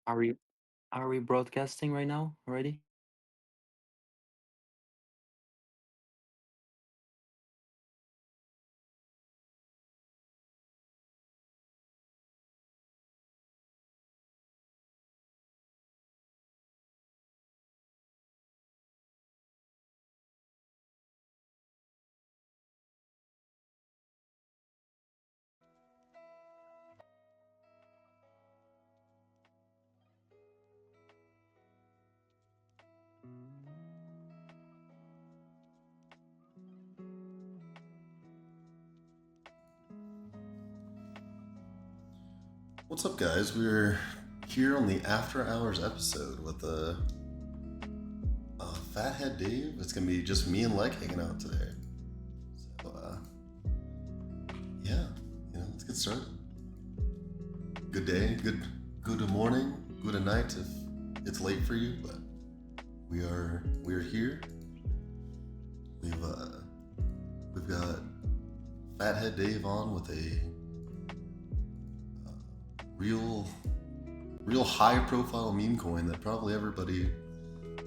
Are we are we broadcasting right now already? What's up, guys? We're here on the After Hours episode with Fathead Dave. It's gonna be just me and Leg hanging out today. So, yeah, let's get started. Good day, good morning, good night if it's late for you, but we are here. We've got Fathead Dave on with a real high profile meme coin that probably everybody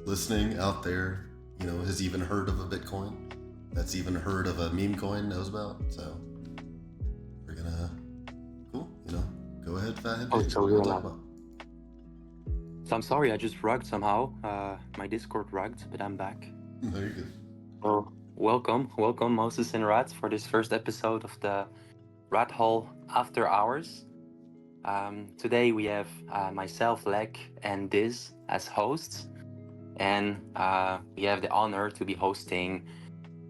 listening out there, has even heard of a Bitcoin, that's even heard of a meme coin knows about. So we're gonna, cool, go ahead, Fathead Oh, Dave. so What do we're you want to talk gonna. about? So I'm sorry, I just rugged somehow. My Discord rugged, but I'm back. There you go. So welcome, Moses and Rats, for this first episode of the Rat Hole After Hours. Today we have myself, Leg, and Dizz as hosts, and we have the honor to be hosting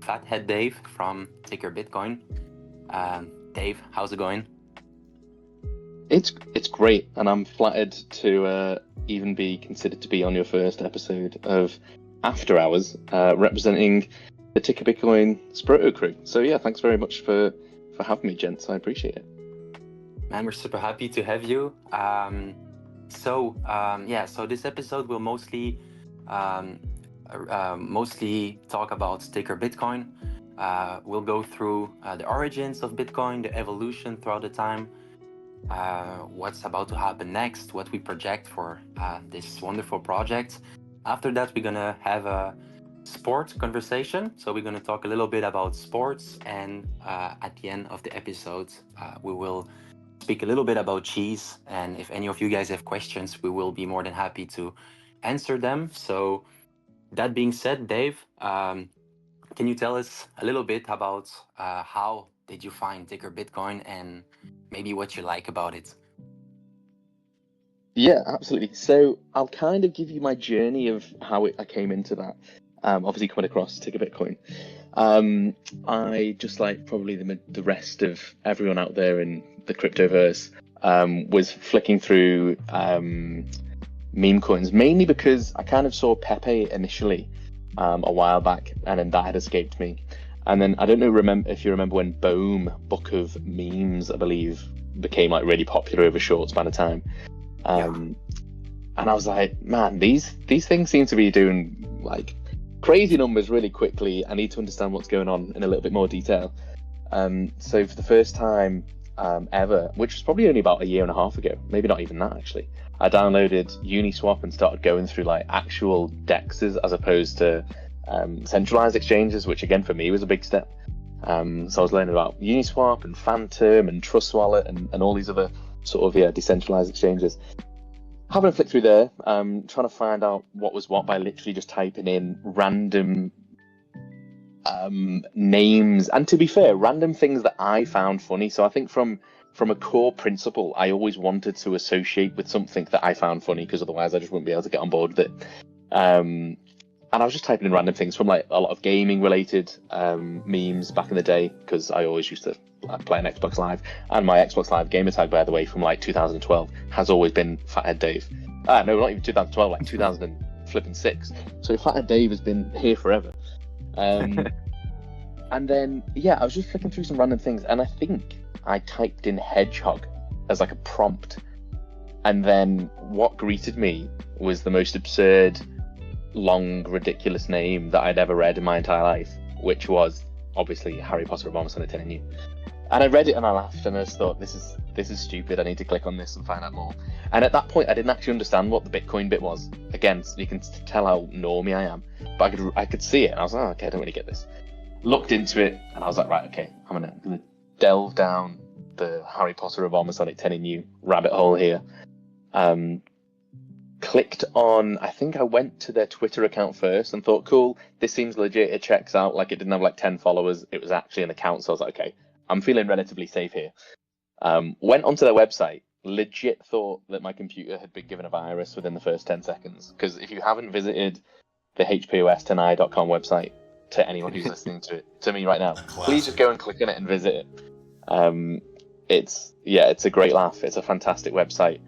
Fathead Dave from Ticker Bitcoin. Dave, how's it going? It's great, and I'm flattered to even be considered to be on your first episode of After Hours, representing the Ticker Bitcoin Sproto crew. So yeah, thanks very much for having me, gents. I appreciate it. Man, we're super happy to have you. So this episode will mostly talk about Sticker Bitcoin. We'll go through the origins of Bitcoin, the evolution throughout the time, what's about to happen next, what we project for this wonderful project. After that, we're gonna have a sport conversation. So we're gonna talk a little bit about sports, and at the end of the episode, we will speak a little bit about cheese. And if any of you guys have questions, we will be more than happy to answer them. So that being said, Dave, can you tell us a little bit about how did you find Ticker Bitcoin and maybe what you like about it? Yeah, absolutely. So I'll kind of give you my journey of how I came into that. Obviously coming across Ticker Bitcoin. I just like probably the rest of everyone out there in the cryptoverse was flicking through meme coins, mainly because I kind of saw Pepe initially a while back, and then that had escaped me. And then I don't know if you remember when Boom Book of Memes, I believe, became like really popular over a short span of time. And I was like, man, these things seem to be doing like crazy numbers really quickly. I need to understand what's going on in a little bit more detail. So for the first time ever, which was probably only about a year and a half ago, maybe not even that actually, I downloaded Uniswap and started going through like actual dexes as opposed to centralized exchanges, which again for me was a big step. So I was learning about Uniswap and Phantom and Trust Wallet and all these other sort of decentralized exchanges. Having a flick through there, trying to find out what was what by literally just typing in random names, and to be fair, random things that I found funny. So I think from a core principle, I always wanted to associate with something that I found funny, because otherwise I just wouldn't be able to get on board with it. And I was just typing in random things from like a lot of gaming related memes back in the day, because I always used to play on Xbox Live, and my Xbox Live gamer tag, by the way, from like 2012 has always been Fathead Dave. No, not even 2012, like 2006. So Fathead Dave has been here forever. And then I was just flicking through some random things, and I think I typed in hedgehog as like a prompt, and then what greeted me was the most absurd, long, ridiculous name that I'd ever read in my entire life, which was obviously Harry Potter, A Bomb Sent to And I read it and I laughed, and I just thought, this this is stupid. I need to click on this and find out more. And at that point, I didn't actually understand what the Bitcoin bit was. Again, so you can tell how normie I am. But I could see it, and I was like, oh, okay, I don't really get this. Looked into it, and I was like, right, okay, I'm gonna delve down the Harry Potter of Omnisonic 10 in you rabbit hole here. Clicked on, I think I went to their Twitter account first and thought, cool, this seems legit, it checks out. Like, it didn't have like 10 followers, it was actually an account, so I was like, okay, I'm feeling relatively safe here. Went onto their website, legit thought that my computer had been given a virus within the first 10 seconds. Because if you haven't visited the HPOS10I.com website, to anyone who's listening to me right now, please just go and click on it and visit it. It's a great laugh. It's a fantastic website.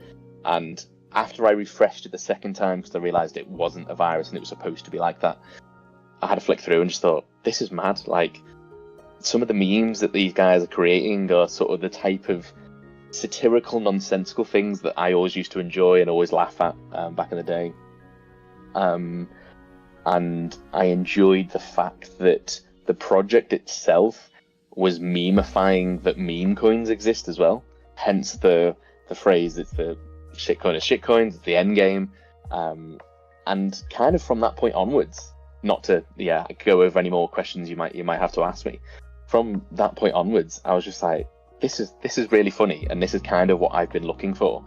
And after I refreshed it the second time, because I realized it wasn't a virus and it was supposed to be like that, I had to flick through and just thought, this is mad. Like, some of the memes that these guys are creating are sort of the type of satirical, nonsensical things that I always used to enjoy and always laugh at back in the day. And I enjoyed the fact that the project itself was memifying that meme coins exist as well. Hence the phrase, it's the shitcoin of shitcoins, it's the end game. And kind of from that point onwards, not to go over any more questions you might have to ask me. From that point onwards, I was just like, this is really funny, and this is kind of what I've been looking for.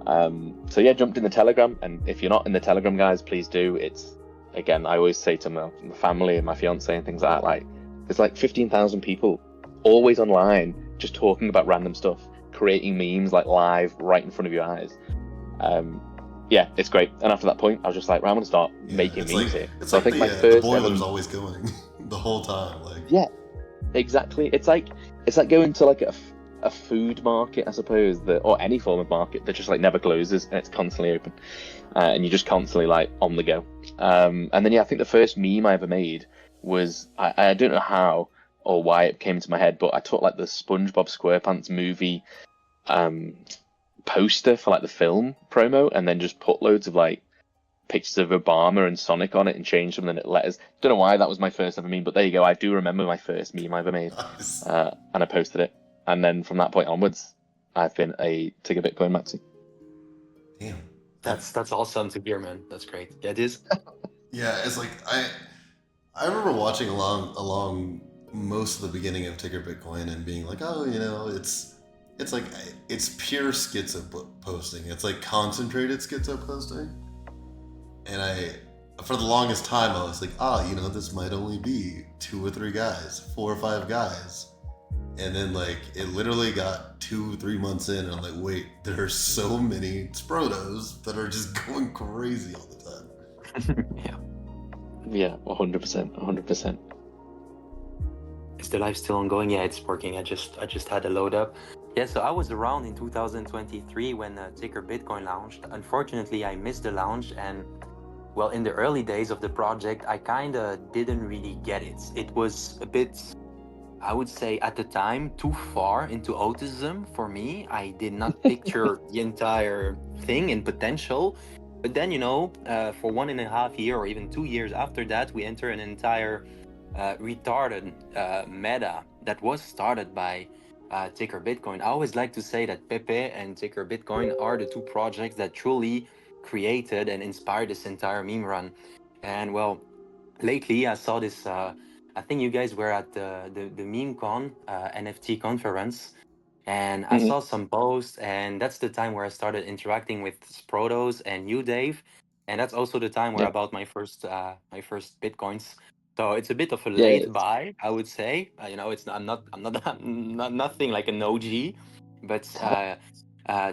So yeah, jumped in the Telegram, and if you're not in the Telegram, guys, please do. It's, again, I always say to my family and my fiance and things like that, like, there's like 15,000 people always online just talking about random stuff, creating memes like live right in front of your eyes. Yeah, it's great. And after that point, I was just like, right, I'm gonna start making memes here. It's so like I think the boiler's always going the whole time. Like, yeah, exactly. It's like going to like a food market, I suppose, or any form of market that just like never closes and it's constantly open, and you're just constantly like on the go. And then I think the first meme I ever made was, I don't know how or why it came into my head, but I took like the SpongeBob SquarePants movie poster for like the film promo, and then just put loads of like pictures of Obama and Sonic on it and changed them, and then letters. Don't know why that was my first ever meme, but there you go. I do remember my first meme I ever made. nice. And I posted it, and then from that point onwards, I've been a Tigger Bitcoin maxi. Damn. That's awesome to hear, man. That's great. Yeah, it is. Yeah, it's like I remember watching along most of the beginning of Ticker Bitcoin and being like, oh, it's like it's pure schizo posting. It's like concentrated schizo posting. And for the longest time, I was like, this might only be 2 or 3 guys, 4 or 5 guys. And then like it literally got 2-3 months in, and I'm like, wait, there are so many Sprotos that are just going crazy all the time. Yeah, 100%. Is the live still ongoing? Yeah, it's working. I just had a load up. Yeah, so I was around in 2023 when Ticker Bitcoin launched. Unfortunately, I missed the launch, and well, in the early days of the project, I kind of didn't really get it. It was a bit, I would say at the time, too far into autism for me. I did not picture the entire thing in potential. But then, for 1.5 years or even 2 years after that, we enter an entire retarded meta that was started by Ticker Bitcoin. I always like to say that Pepe and Ticker Bitcoin are the 2 projects that truly created and inspired this entire meme run. And well, lately I saw this, I think you guys were at the MemeCon NFT conference, and I saw some posts, and that's the time where I started interacting with Sprotos and you, Dave. And that's also the time where I bought my first Bitcoins. So it's a bit of a late buy, I would say. It's I'm not nothing like an OG, but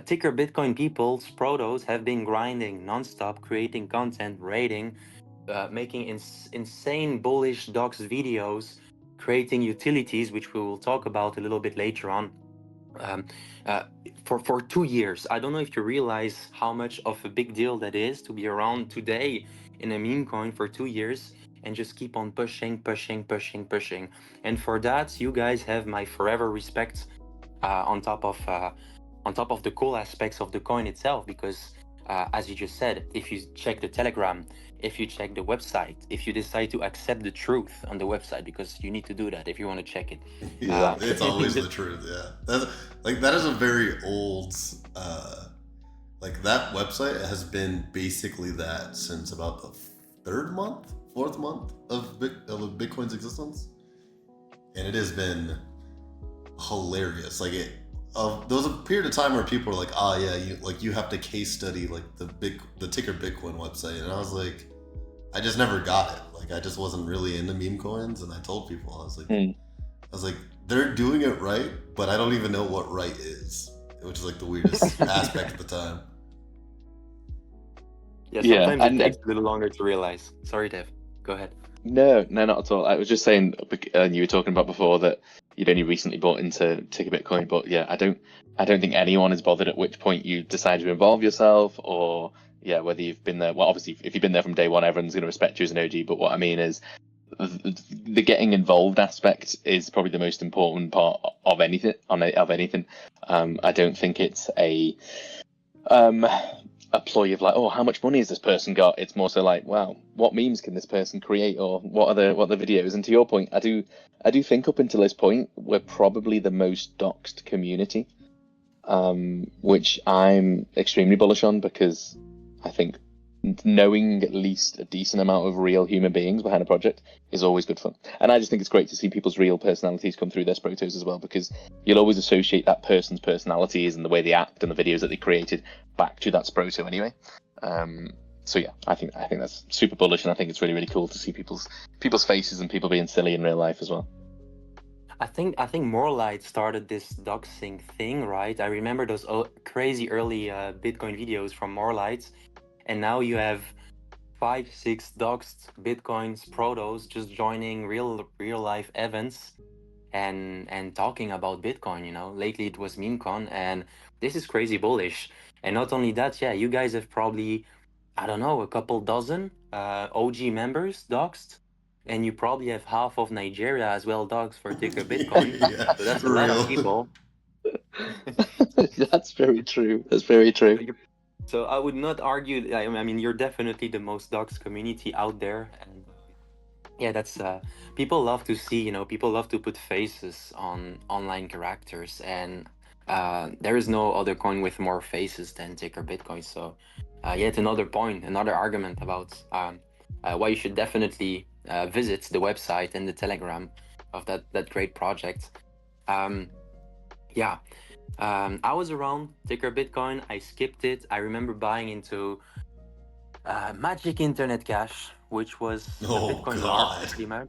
Ticker Bitcoin people, Sprotos, have been grinding nonstop, creating content, rating, making insane bullish docs videos, creating utilities, which we will talk about a little bit later on. For 2 years. I don't know if you realize how much of a big deal that is to be around today in a meme coin for 2 years and just keep on pushing. And for that, you guys have my forever respect on top of the cool aspects of the coin itself, because as you just said, if you check the Telegram, if you check the website, if you decide to accept the truth on the website, because you need to do that if you want to check it. Yeah, it's always the truth. Yeah, that is a very old. Like that website has been basically that since about the fourth month of Bitcoin's existence, and it has been hilarious. Like there was a period of time where people were like, "Ah, yeah, you have to case study like the ticker Bitcoin website," and I was like, I just never got it. Like I just wasn't really into meme coins, and I told people I was like, they're doing it right, but I don't even know what right is, which is like the weirdest aspect at the time. Yeah, Yeah, sometimes it takes a little longer to realize. Sorry, Dev. Go ahead. No, not at all. I was just saying, you were talking about before that you'd only recently bought into Ticker Bitcoin, but yeah, I don't think anyone is bothered at which point you decide to involve yourself, or yeah, whether you've been there. Well, obviously, if you've been there from day one, everyone's going to respect you as an OG. But what I mean is, the getting involved aspect is probably the most important part of anything. I don't think it's a ploy of like, oh, how much money has this person got? It's more so like, wow, what memes can this person create, or what are the videos? And to your point, I do think up until this point, we're probably the most doxed community, which I'm extremely bullish on, because I think knowing at least a decent amount of real human beings behind a project is always good fun. And I just think it's great to see people's real personalities come through their Sprotos as well, because you'll always associate that person's personalities and the way they act and the videos that they created back to that Sproto anyway. So yeah, I think that's super bullish, and I think it's really, really cool to see people's faces and people being silly in real life as well. I think Morelight started this doxing thing, right? I remember those crazy early Bitcoin videos from Morelight, and now you have 5-6 doxed Bitcoins protos just joining real life events and talking about Bitcoin. You know, lately it was MemeCon, and this is crazy bullish. And not only that, yeah, you guys have probably, I don't know, a couple dozen OG members doxed, and you probably have half of Nigeria as well doxed for Ticker Bitcoin. Yeah, So that's a lot of people. That's very true. That's very true. So I would not argue. I mean, you're definitely the most doxed community out there, and yeah, that's people love to see. You know, people love to put faces on online characters, and there is no other coin with more faces than Ticker Bitcoin. So yet another point, another argument about why you should definitely visit the website and the Telegram of that great project. Yeah. I was around Ticker Bitcoin. I skipped it. I remember buying into Magic Internet Cash, which was a Bitcoin God. pretty much.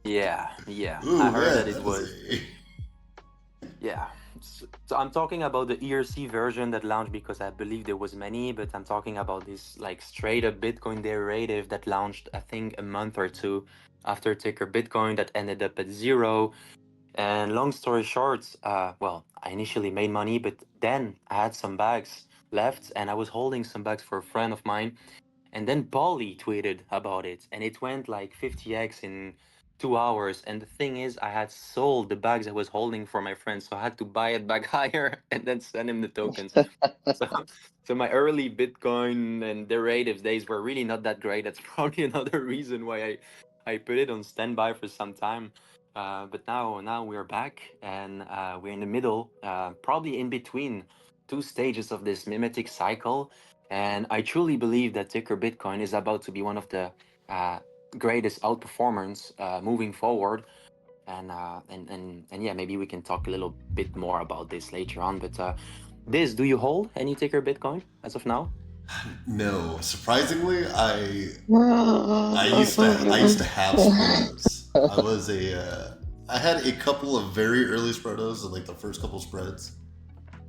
Yeah. Ooh, I heard man, that it was. Yeah. So I'm talking about the ERC version that launched, because I believe there was many, but I'm talking about this like straight up Bitcoin derivative that launched, I think, a month or two after Ticker Bitcoin, that ended up at zero. And long story short, well, I initially made money, but then I had some bags left, and I was holding some bags for a friend of mine. And then Polly tweeted about it, and it went like 50x in 2 hours. And the thing is, I had sold the bags I was holding for my friend, so I had to buy it back higher and then send him the tokens. So my early Bitcoin and derivatives days were really not that great. That's probably another reason why I put it on standby for some time. But now we're back, and we're in the middle, probably in between two stages of this mimetic cycle. And I truly believe that Ticker Bitcoin is about to be one of the greatest outperformers moving forward. And yeah, maybe we can talk a little bit more about this later on. But Dizz, do you hold any Ticker Bitcoin as of now? No, surprisingly, I used to have Sprotos. I had a couple of very early Sprotos in like the first couple spreads,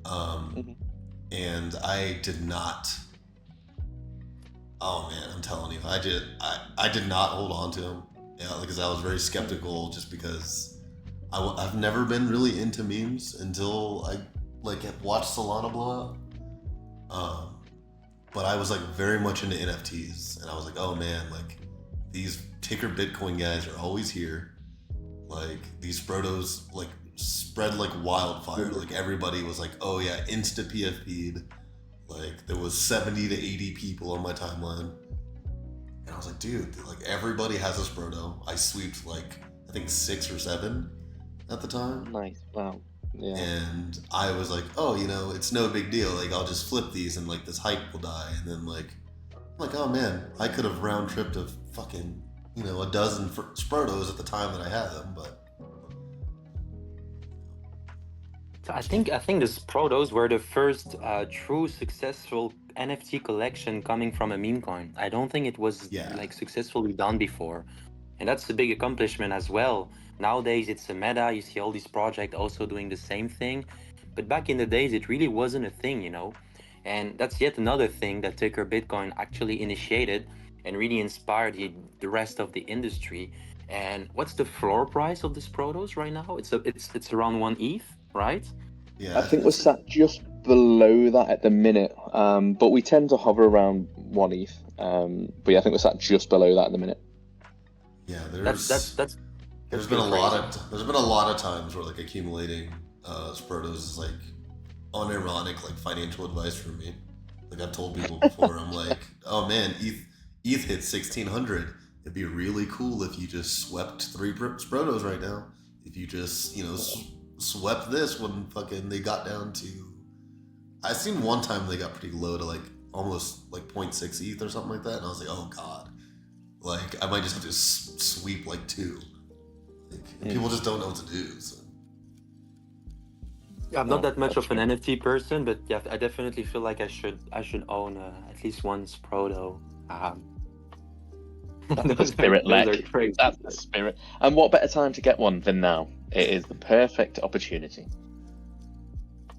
and I did not. Oh man, I'm telling you, I did not hold on to them. Yeah, because I was very skeptical, just because I've never been really into memes until I like watched Solana blow out. But I was like very much into NFTs, and I was like, oh man, like these Ticker Bitcoin guys are always here. Like these Sprotos like spread like wildfire. Like everybody was like, oh yeah, insta PFP'd. Like there was 70 to 80 people on my timeline. And I was like, dude, like everybody has a Sproto. I sweeped like I think 6 or 7 at the time. Nice. Wow. Yeah. And I was like, oh, it's no big deal. Like I'll just flip these and like this hype will die. And then I'm like, oh man, I could have round tripped a fucking, a dozen Sprotos at the time that I had them, but So I think the Sprotos were the first true successful NFT collection coming from a meme coin. I don't think it was like successfully done before, and that's a big accomplishment as well. Nowadays it's a meta. You see all these projects also doing the same thing, but back in the days it really wasn't a thing, And that's yet another thing that Ticker Bitcoin actually initiated and really inspired the rest of the industry. And what's the floor price of the Sprotos right now? It's around 1 ETH, right? Yeah, I think we're sat just below that at the minute, but we tend to hover around 1 ETH. But yeah, I think we're sat just below that at the minute. Yeah, there's been a lot of times where like accumulating Sprotos is like unironic like financial advice for me. Like I've told people before, I'm like, oh man, ETH hit 1600. It'd be really cool if you just swept 3 Sprotos right now. If you just swept this when fucking they got down to, I seen one time they got pretty low to like almost like 0.6 ETH or something like that, and I was like, oh god, like I might just have to sweep like 2. Like, people just don't know what to do. So. Yeah, I'm not that much of an NFT person, but yeah, I definitely feel like I should own at least one Sproto. That's the spirit, Lek. That's the spirit. And what better time to get one than now? It is the perfect opportunity.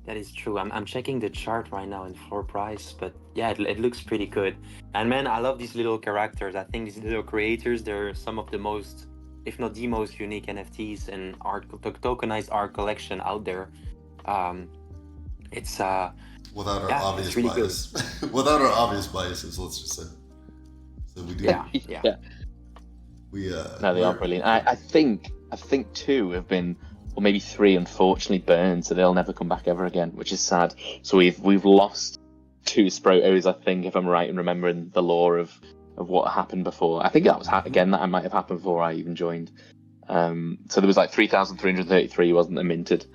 That is true. I'm checking the chart right now in floor price, but yeah, it looks pretty good. And man, I love these little characters. I think these little creators, they're some of the most, if not the most unique NFTs and tokenized art collection out there. It's without our obvious really bias. Without our obvious biases, let's just say. So we do. Yeah. We no, they are brilliant. I think 2 have been, or maybe 3, unfortunately burned, so they'll never come back ever again, which is sad. So we've lost 2 Sprotos, I think, if I'm right in remembering the lore of what happened before. I think that was again that might have happened before I even joined. So there was like 3,333 wasn't there minted.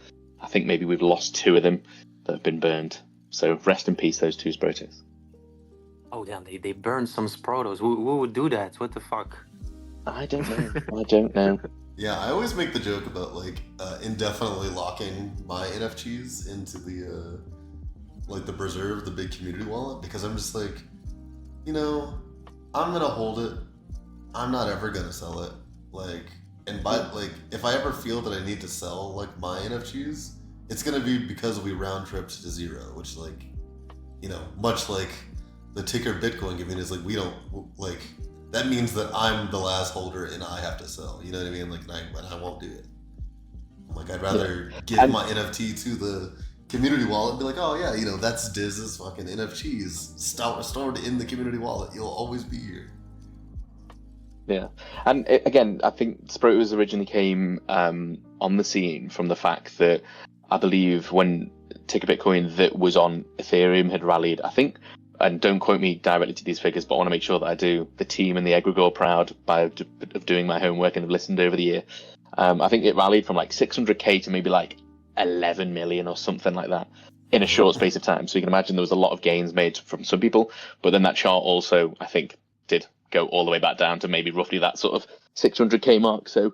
I think maybe we've lost 2 of them that have been burned. So rest in peace, those 2 Sprotos. Oh damn, they burned some Sprotos. Who would do that? What the fuck? I don't know. Yeah, I always make the joke about like indefinitely locking my NFTs into the like the preserve, the big community wallet, because I'm just like, I'm gonna hold it. I'm not ever gonna sell it. Like, and if I ever feel that I need to sell like my NFTs, it's gonna be because we round tripped to 0, which like, much like the ticker Bitcoin giving is like, we don't like. That means that I'm the last holder and I have to sell. You know what I mean? Like, and I won't do it. I'm like, I'd rather give my NFT to the community wallet and be like, oh yeah, that's Dizz's fucking NFTs stored in the community wallet. You'll always be here. Yeah, and again, I think Sprotos originally came on the scene from the fact that I believe when Ticker Bitcoin that was on Ethereum had rallied, I think. And don't quote me directly to these figures, but I want to make sure that I do the team and the egregore proud of doing my homework and have listened over the year. I think it rallied from like 600k to maybe like 11 million or something like that in a short space of time. So you can imagine there was a lot of gains made from some people, but then that chart also, I think, did go all the way back down to maybe roughly that sort of 600k mark. So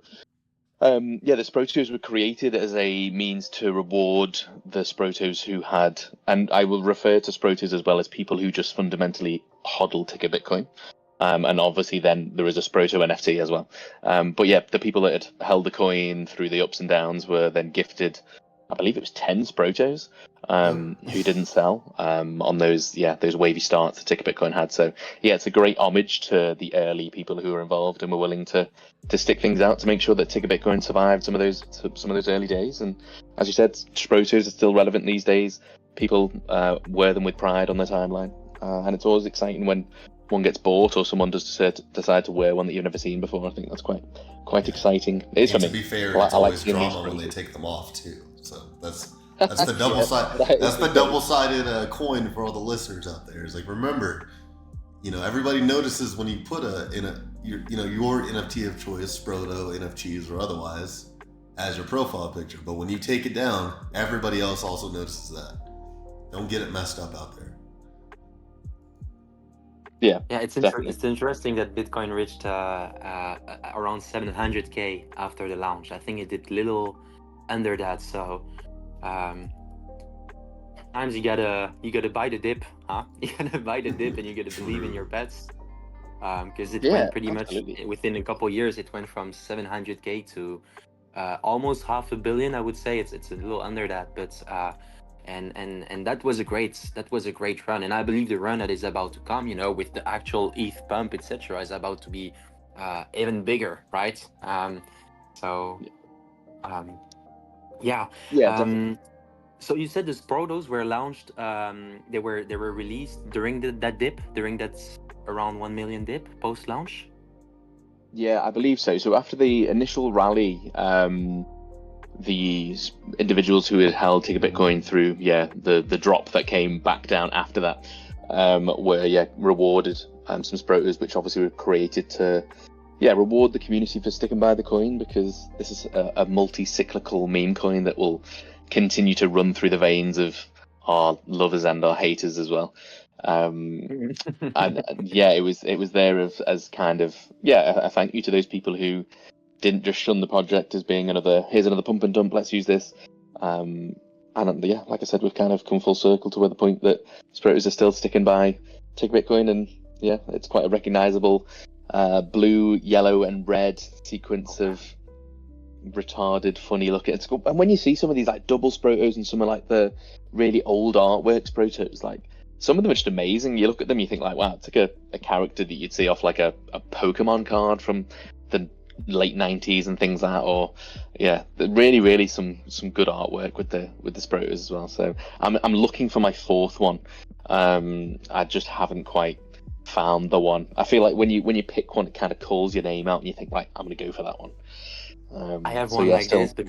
the Sprotos were created as a means to reward the Sprotos who had, and I will refer to Sprotos as well as people who just fundamentally hodl Ticker Bitcoin. And obviously then there is a Sproto NFT as well. But yeah, the people that had held the coin through the ups and downs were then gifted, I believe it was 10 Sprotos who didn't sell on those wavy starts that Ticker Bitcoin had. So yeah, it's a great homage to the early people who were involved and were willing to stick things out to make sure that Ticker Bitcoin survived some of those early days. And as you said, Sprotos are still relevant these days. People wear them with pride on their timeline, and it's always exciting when one gets bought or someone does decide to wear one that you've never seen before. I think that's quite exciting. It is for me. To be fair, it's always drama when they take them off too. So that's That's the double side. that That's is the the double-sided coin for all the listeners out there. It's like, remember, everybody notices when you put your NFT of choice, Sproto, NFTs, or otherwise, as your profile picture. But when you take it down, everybody else also notices that. Don't get it messed up out there. Yeah, Yeah, definitely. it's interesting that Bitcoin reached around 700K after the launch. I think it did little under that. So sometimes you gotta buy the dip, huh? You gotta buy the dip, and you gotta believe in True. your bets. Because it Yeah, went pretty much absolutely. within a couple years. It went from 700K to almost half a billion. I would say it's a little under that, but and that was a great run. And I believe the run that is about to come, with the actual ETH pump, etc., is about to be even bigger, right? So um, yeah. Yeah, definitely. Um, so you said the Sprotos were launched. They were released during that dip, during that around 1 million dip post launch. Yeah, I believe so. So after the initial rally, the individuals who had held Ticker Bitcoin through, the drop that came back down after that, were rewarded some Sprotos, which obviously were created to reward the community for sticking by the coin, because this is a multi-cyclical meme coin that will continue to run through the veins of our lovers and our haters as well. And it was there as kind of a thank you to those people who didn't just shun the project as being here's another pump and dump, let's use this. And like I said, we've kind of come full circle to where the point that Sprotos are still sticking by Take Bitcoin, and it's quite a recognizable blue, yellow, and red sequence of retarded, funny looking. It's cool. And when you see some of these like double Sprotos and some of like the really old artwork Sprotos, like some of them are just amazing. You look at them, you think like, wow, it's like a character that you'd see off like a Pokemon card from the late 90s and things like that. Or really, really some good artwork with the Sprotos as well. So I'm looking for my fourth one. I just haven't quite found the one. I feel like when you pick one, it kind of calls your name out and you think, right, I'm gonna go for that one. I have So one yeah, like still. this, but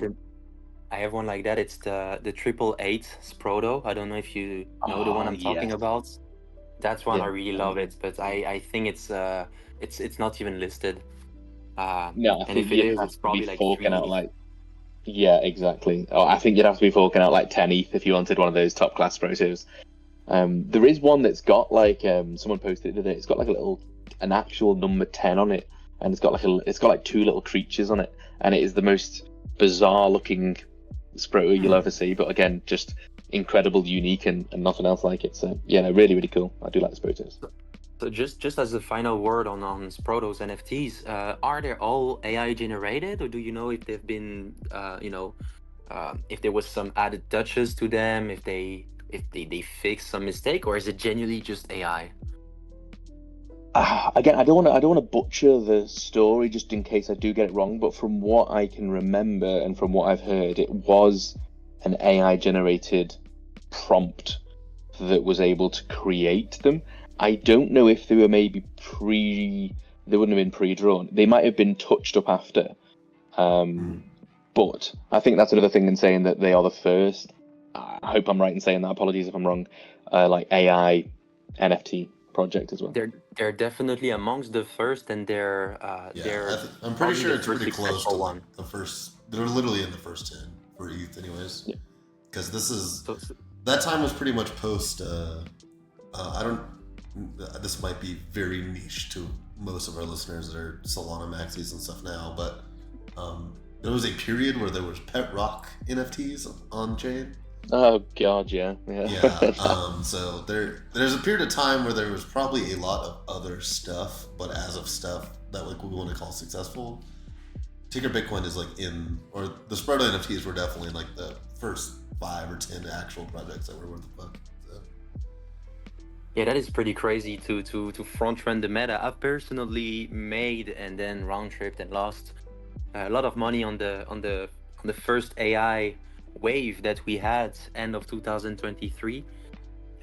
I have one like that. It's the 888 Sproto. I don't know if you know the one I'm Yes. talking about. That's one I Yeah. really love it, but I think it's not even listed. No, I And think if it you'd is, have it's to be probably like forking out 3 ETH. like, yeah, exactly. Oh, I think you'd have to be forking out like 10 ETH if you wanted one of those top class Protos. There is one that's got like someone posted it today. It's got like an actual number 10 on it, and it's got like two little creatures on it, and it is the most bizarre looking Sproto you'll ever see. But again, just incredible, unique, and nothing else like it. So yeah, no, really, really cool. I do like the Sprotos. So just as a final word on Sprotos NFTs, are they all AI generated, or do you know if they've been if there was some added touches to them, if they fixed some mistake, or is it genuinely just AI? Again, I don't want to butcher the story just in case I do get it wrong, but from what I can remember and from what I've heard, it was an AI generated prompt that was able to create them. I don't know if they were maybe they wouldn't have been pre-drawn. They might have been touched up after. But I think that's another thing in saying that they are the first. I hope I'm right in saying that. Apologies if I'm wrong. Like AI NFT project as well. They're definitely amongst the first, and they're I'm pretty probably sure the it's first pretty close to successful like one. the first. They're literally in the first 10 for ETH, anyways. Yeah. Because this is So that time was pretty much post. I don't. This might be very niche to most of our listeners that are Solana maxis and stuff now, but there was a period where there was pet rock NFTs on chain. Oh god, yeah. So there's a period of time where there was probably a lot of other stuff, but as of stuff that like we want to call successful, Ticker Bitcoin is like or the Sproto NFTs were definitely in like the first 5 or 10 actual projects that were worth the fuck. So. yeah, that is pretty crazy to front run the meta. I've personally made and then round tripped and lost a lot of money on the first AI wave that we had end of 2023.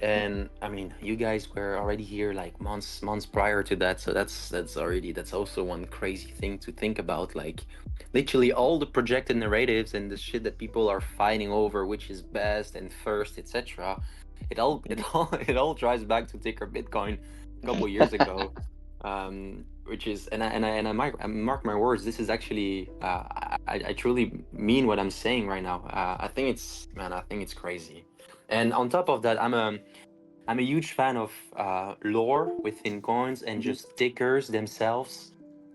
And I mean, you guys were already here like months prior to that, so that's also one crazy thing to think about. Like literally all the projected narratives and the shit that people are fighting over, which is best and first, etc. It all drives back to Ticker Bitcoin a couple of years ago, which is I mark my words. This is actually I truly mean what I'm saying right now. I think it's crazy, and on top of that, I'm a huge fan of lore within coins and Mhm. just tickers themselves.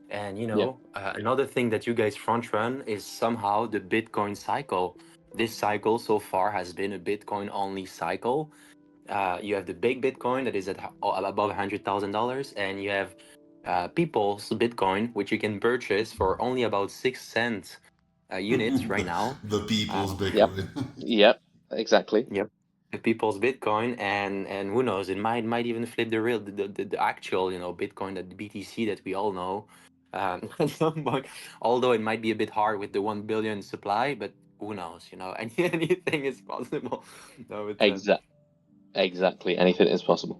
And Yeah. another thing that you guys front run is somehow the Bitcoin cycle. This cycle so far has been a Bitcoin only cycle. You have the big Bitcoin that is at above $100,000, and you have people's Bitcoin, which you can purchase for only about 6 cents units right now. The people's Um, Yep. Bitcoin. Yep. Exactly. Yep. The people's Bitcoin, and who knows, it might even flip the actual Bitcoin, that the BTC that we all know. At some point, although it might be a bit hard with the 1 billion supply, but who knows, anything is possible. So it's Exactly. Anything is possible.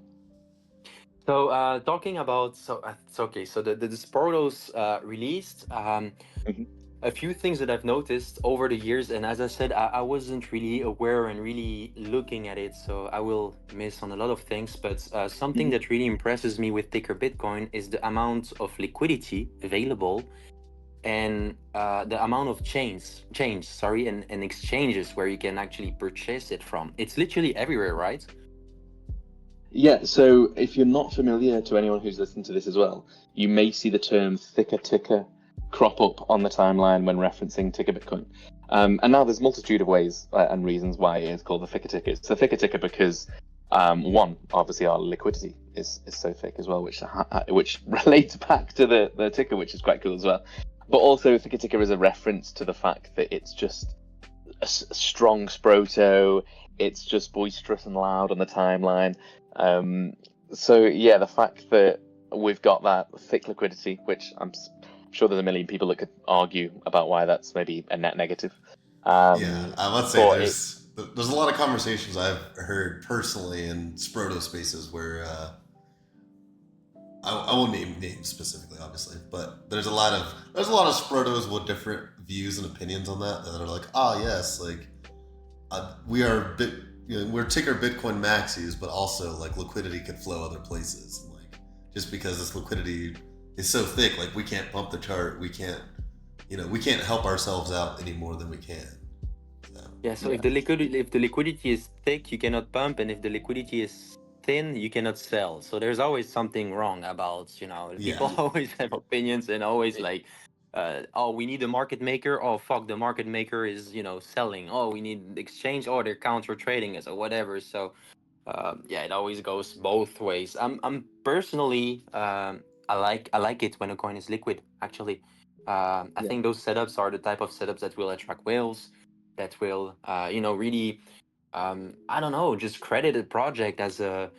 so talking about it's okay. So the Sportos released. Mhm. A few things that I've noticed over the years, and as I said, I wasn't really aware and really looking at it, so I will miss on a lot of things. But something Mhm. that really impresses me with Ticker Bitcoin is the amount of liquidity available, and the amount of and exchanges where you can actually purchase it from. It's literally everywhere, right? Yeah, so if you're not familiar, to anyone who's listened to this as well, you may see the term thicker ticker crop up on the timeline when referencing ticker Bitcoin. And now there's multitude of ways and reasons why it is called the thicker ticker. It's the thicker ticker because one, obviously our liquidity is so thick as well, which relates back to the ticker, which is quite cool as well. But also thicker ticker is a reference to the fact that it's just a strong sproto. It's just boisterous and loud on the timeline. So yeah, the fact that we've got that thick liquidity, which I'm sure there's a million people that could argue about why that's maybe a net negative. Yeah, I must say But it, there's a lot of conversations I've heard personally in Sproto spaces where I won't name names specifically, obviously, but there's a lot of Sprotos with different views and opinions on that are like, yes, like we are we're ticker Bitcoin maxis, but also like liquidity could flow other places. And, like just because this liquidity is so thick, like we can't pump the chart, we can't help ourselves out any more than we can. So, Yeah, so yeah, if the liquidity is thick, you cannot pump, and if the liquidity is thin, you cannot sell. So there's always something wrong about, yeah, people always have opinions and always like, oh, we need a market maker. Oh, fuck, the market maker is, selling. Oh, we need exchange. Oh, they're counter trading us or whatever. So yeah, it always goes both ways. I'm personally, I like it when a coin is liquid. Actually, I yeah, think those setups are the type of setups that will attract whales, that will, really, I don't know, just credit a project as a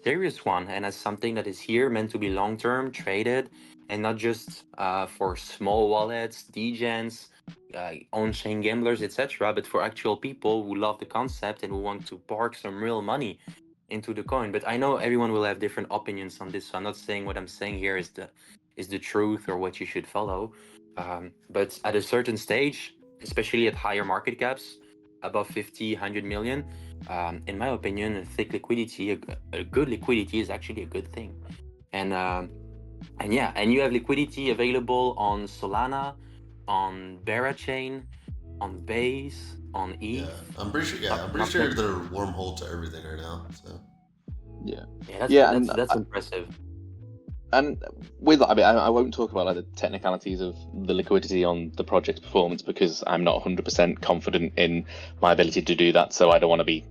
serious one and as something that is here meant to be long term traded, and not just for small wallets, degens, on-chain gamblers, etc., but for actual people who love the concept and who want to park some real money into the coin. But I know everyone will have different opinions on this, so I'm not saying what I'm saying here is the truth or what you should follow. But at a certain stage, especially at higher market caps, above 50, 100 million, in my opinion, a thick liquidity, a good liquidity is actually a good thing. And yeah, and you have liquidity available on Solana, on Berachain, on Base, on yeah. ETH. I'm pretty sure. Yeah, I'm pretty Not sure many. they're wormhole to everything right now. So yeah, Yeah, that's yeah. that's that's impressive. And with that, I mean, I won't talk about like the technicalities of the liquidity on the project's performance because I'm not 100% confident in my ability to do that. So I don't want to be,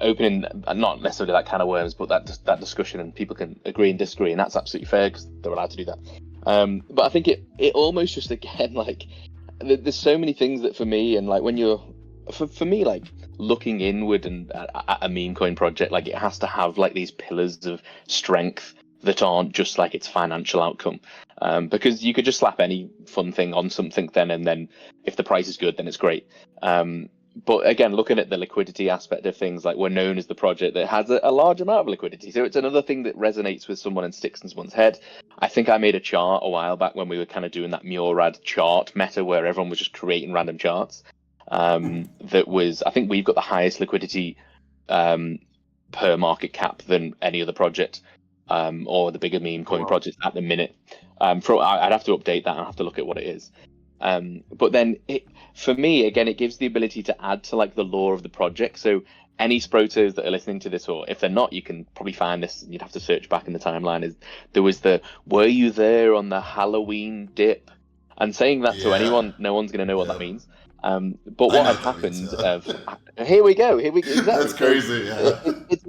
opening not necessarily that kind of worms, but that discussion, and people can agree and disagree, and that's absolutely fair because they're allowed to do that. But I think it almost just again like there's so many things that for me, and like when you're for me like looking inward and at a meme coin project, like it has to have like these pillars of strength that aren't just like its financial outcome, because you could just slap any fun thing on something then, and then if the price is good then it's great. But again, looking at the liquidity aspect of things, like we're known as the project that has a large amount of liquidity. So it's another thing that resonates with someone and sticks in someone's head. I think I made a chart a while back when we were kind of doing that Murad chart meta where everyone was just creating random charts. That was, I think we've got the highest liquidity per market cap than any other project or the bigger meme coin projects at the minute. I'd have to update that and have to look at what it is. But then for me, again, it gives the ability to add to like the lore of the project. So any Sprotos that are listening to this, or if they're not, you can probably find this. You'd have to search back in the timeline. Is there was the "Were you there on the Halloween dip?" And saying that to anyone, no one's going to know what that means. But what had happened? Here we go. Exactly. That's crazy. Yeah. It's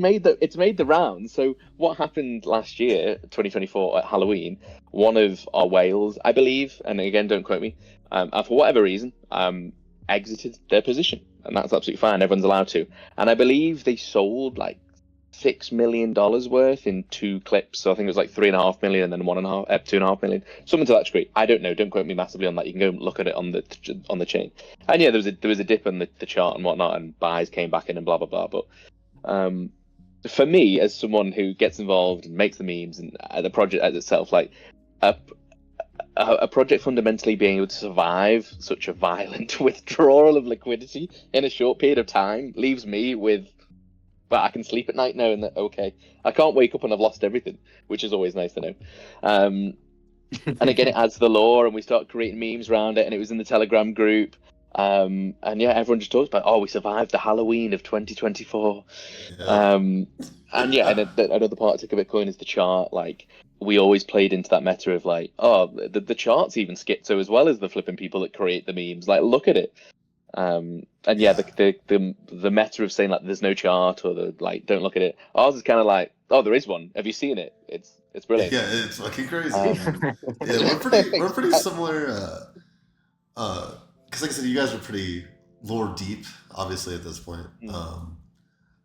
made the rounds. So what happened last year, 2024 at Halloween? One of our whales, I believe, and again, don't quote me, for whatever reason, exited their position, and that's absolutely fine. Everyone's allowed to. And I believe they sold like $6 million worth in 2 clips. So I think it was like 3.5 million and then 2.5 million, something to that degree. I don't know. Don't quote me massively on that. You can go look at it on the chain. And yeah, there was a dip on the chart and whatnot, and buys came back in and blah blah blah. But for me, as someone who gets involved and makes the memes and the project as itself, like a project fundamentally being able to survive such a violent withdrawal of liquidity in a short period of time leaves me with, but I can sleep at night knowing that, okay, I can't wake up and I've lost everything, which is always nice to know. And again, it adds to the lore, and we start creating memes around it, and it was in the Telegram group. And yeah, everyone just talks about, oh, we survived the Halloween of 2024. Yeah. And yeah, and another part of Ticker Bitcoin is the chart. Like, we always played into that meta of like, oh, the chart's even schizo as well as the flipping people that create the memes. Like, look at it. And yeah, the meta of saying like there's no chart or the like don't look at it. Ours is kind of like, oh, there is one. Have you seen it? It's brilliant. Yeah, it's fucking crazy. Yeah, we're pretty similar. Because like I said, you guys are pretty lore deep, obviously at this point.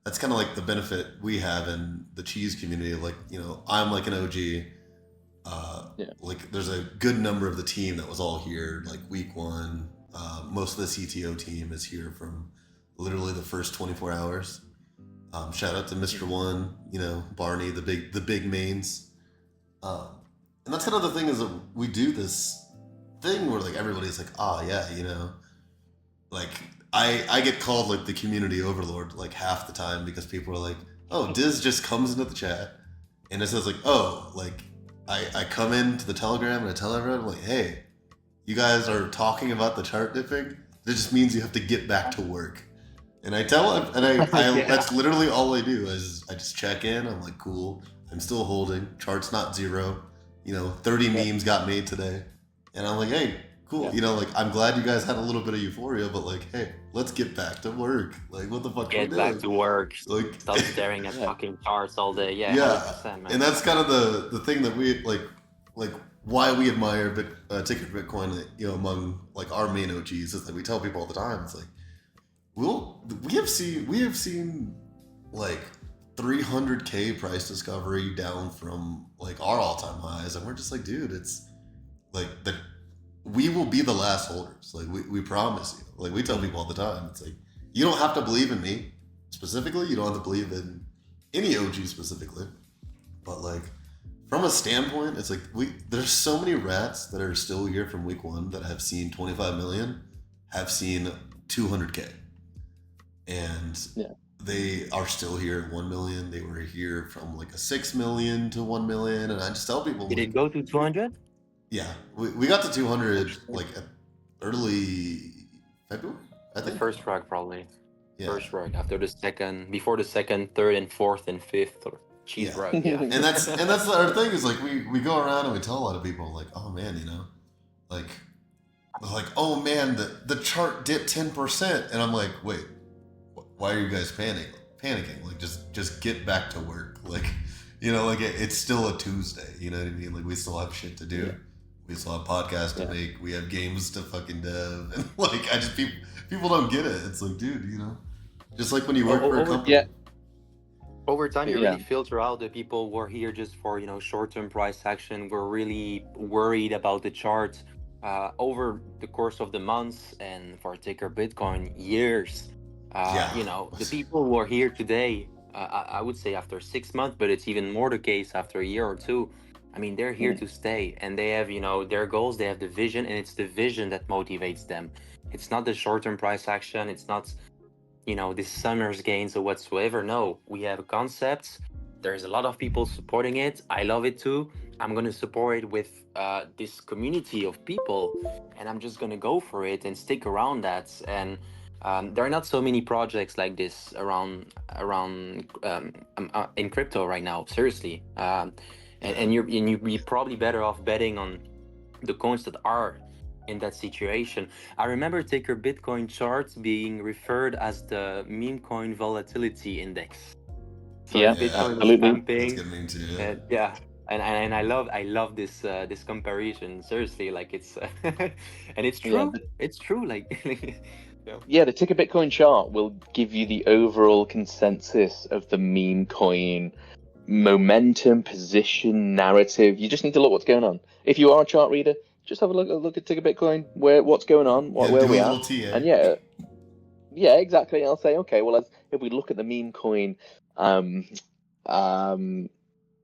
That's kind of like the benefit we have in the cheese community. Like, you know, I'm like an OG. Like there's a good number of the team that was all here like week 1. Most of the CTO team is here from literally the first 24 hours. Shout out to Mr. One, you know, Barney, the big mains. And that's kind of the thing is that we do this thing where like everybody's like, yeah, you know, like I get called like the community overlord like half the time because people are like, oh, Dizz just comes into the chat and it says like, oh, like I come into the Telegram and I tell everyone, I'm like, hey, you guys are talking about the chart dipping. That just means you have to get back to work. And I tell them, and I that's literally all I do is I just check in. I'm like, cool, I'm still holding. Chart's not zero. You know, 30 memes got made today. And I'm like, hey, cool. You know, like, I'm glad you guys had a little bit of euphoria, but like, hey, let's get back to work. Like, what the fuck are we doing? Get back to work. Like, stop staring at fucking charts all day. Yeah, 100%, man. And that's kind of the thing that we like why we admire Ticker Bitcoin, you know, among like our main OGs is that we tell people all the time. It's like we have seen like 300K price discovery down from like our all-time highs, and we're just like, dude, it's like we will be the last holders. Like we promise you. Like we tell people all the time. It's like you don't have to believe in me specifically. You don't have to believe in any OG specifically, but like. From a standpoint, it's like there's so many rats that are still here from week 1 that have seen 25 million, have seen 200K. And they are still here at 1 million. They were here from like a 6 million to 1 million. And I just tell people. Did it go to 200? Yeah. We got to 200 like early February, I think. The first rug probably. Yeah. First rug after the second, before the second, third, and fourth, and fifth. Cheese rug, yeah. And that's our thing is like we go around and we tell a lot of people like, oh man, you know, like oh man, the chart dipped 10%, and I'm like, wait, why are you guys panicking? Like just get back to work. Like, you know, like it's still a Tuesday. You know what I mean? Like we still have shit to do. Yeah. We still have podcasts to make. We have games to fucking dev, and like people don't get it. It's like, dude, you know, just like when you work for a company. Yeah. Over time, you really filter out the people who are here just for, you know, short-term price action. We're really worried about the chart over the course of the months and for Ticker Bitcoin years. Yeah. The people who are here today, I would say after 6 months, but it's even more the case after a year or two. I mean, they're here to stay, and they have, their goals, they have the vision, and it's the vision that motivates them. It's not the short-term price action. It's not, this summer's gains or whatsoever. No, we have concepts. There's a lot of people supporting it. I love it too. I'm going to support it with this community of people, and I'm just going to go for it and stick around that. And there are not so many projects like this around in crypto right now. Seriously, and you'd be probably better off betting on the coins that are in that situation. I remember Ticker Bitcoin chart being referred as the meme coin volatility index. So Yeah, if Yeah. Bitcoin was absolutely. That's pumping, good meme too. Yeah. yeah, and I love this comparison. Seriously, like it's and it's Yeah, true. It's true. Like, yeah, the ticker Bitcoin chart will give you the overall consensus of the meme coin momentum, position, narrative. You just need to look what's going on. If you are a chart reader, just have a look at ticker Bitcoin, what's going on, Yeah. where Do we a are, little TA. and yeah, exactly. I'll say, okay, well, if we look at the meme coin, um, um,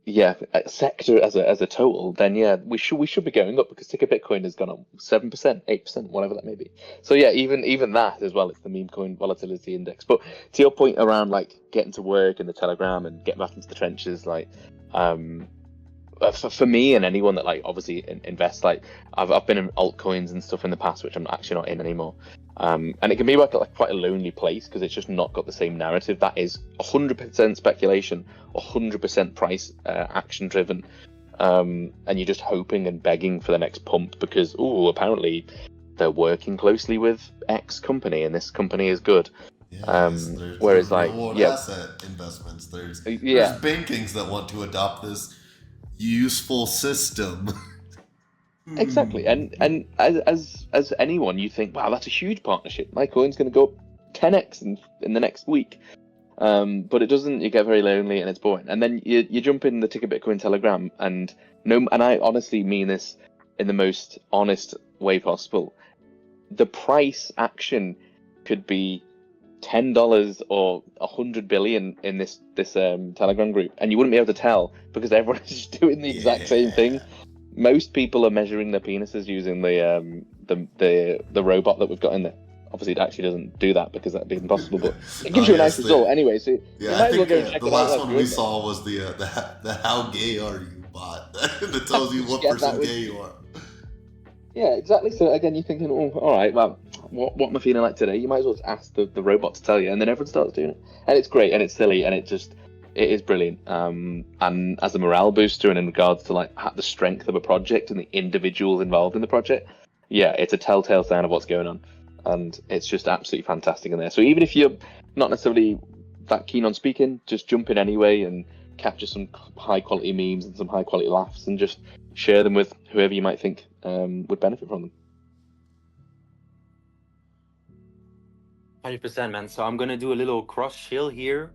yeah, sector as a total, then yeah, we should be going up because ticker Bitcoin has gone up 7%, 8%, whatever that may be. So yeah, even that as well, it's the meme coin volatility index. But to your point around like getting to work in the Telegram and getting back into the trenches, like for me and anyone that like obviously invests, like I've been in altcoins and stuff in the past, which I'm actually not in anymore. And it can be like quite a lonely place because it's just not got the same narrative. That is 100% speculation, 100% price action driven, and you're just hoping and begging for the next pump because apparently they're working closely with X company and this company is good. Yes, there's the Whereas real like world yeah, asset investments. There's yeah, bankings that want to adopt this useful system. exactly, and as anyone, you think, wow, that's a huge partnership. My coin's going to go up 10x in the next week, but it doesn't. You get very lonely and it's boring. And then you jump in the Ticker Bitcoin Telegram, and I honestly mean this in the most honest way possible. The price action could be $10 or 100 billion in this Telegram group, and you wouldn't be able to tell because everyone is just doing the exact same thing. Most people are measuring their penises using the robot that we've got in there. Obviously, it actually doesn't do that because that'd be impossible, but it gives you a nice result anyway. So you might as well go and check the it out. last one we saw was the how gay are you bot that tells you what percent gay you are. Yeah, exactly. So again, you're thinking, oh, all right, well, what am I feeling like today? You might as well just ask the robot to tell you, and then everyone starts doing it, and it's great, and it's silly, and it is brilliant. And as a morale booster, and in regards to like the strength of a project and the individuals involved in the project, yeah, it's a telltale sign of what's going on, and it's just absolutely fantastic in there. So even if you're not necessarily that keen on speaking, just jump in anyway and capture some high quality memes and some high quality laughs, and just share them with whoever you might think would benefit from them. 100%, man. So I'm gonna do a little cross chill here.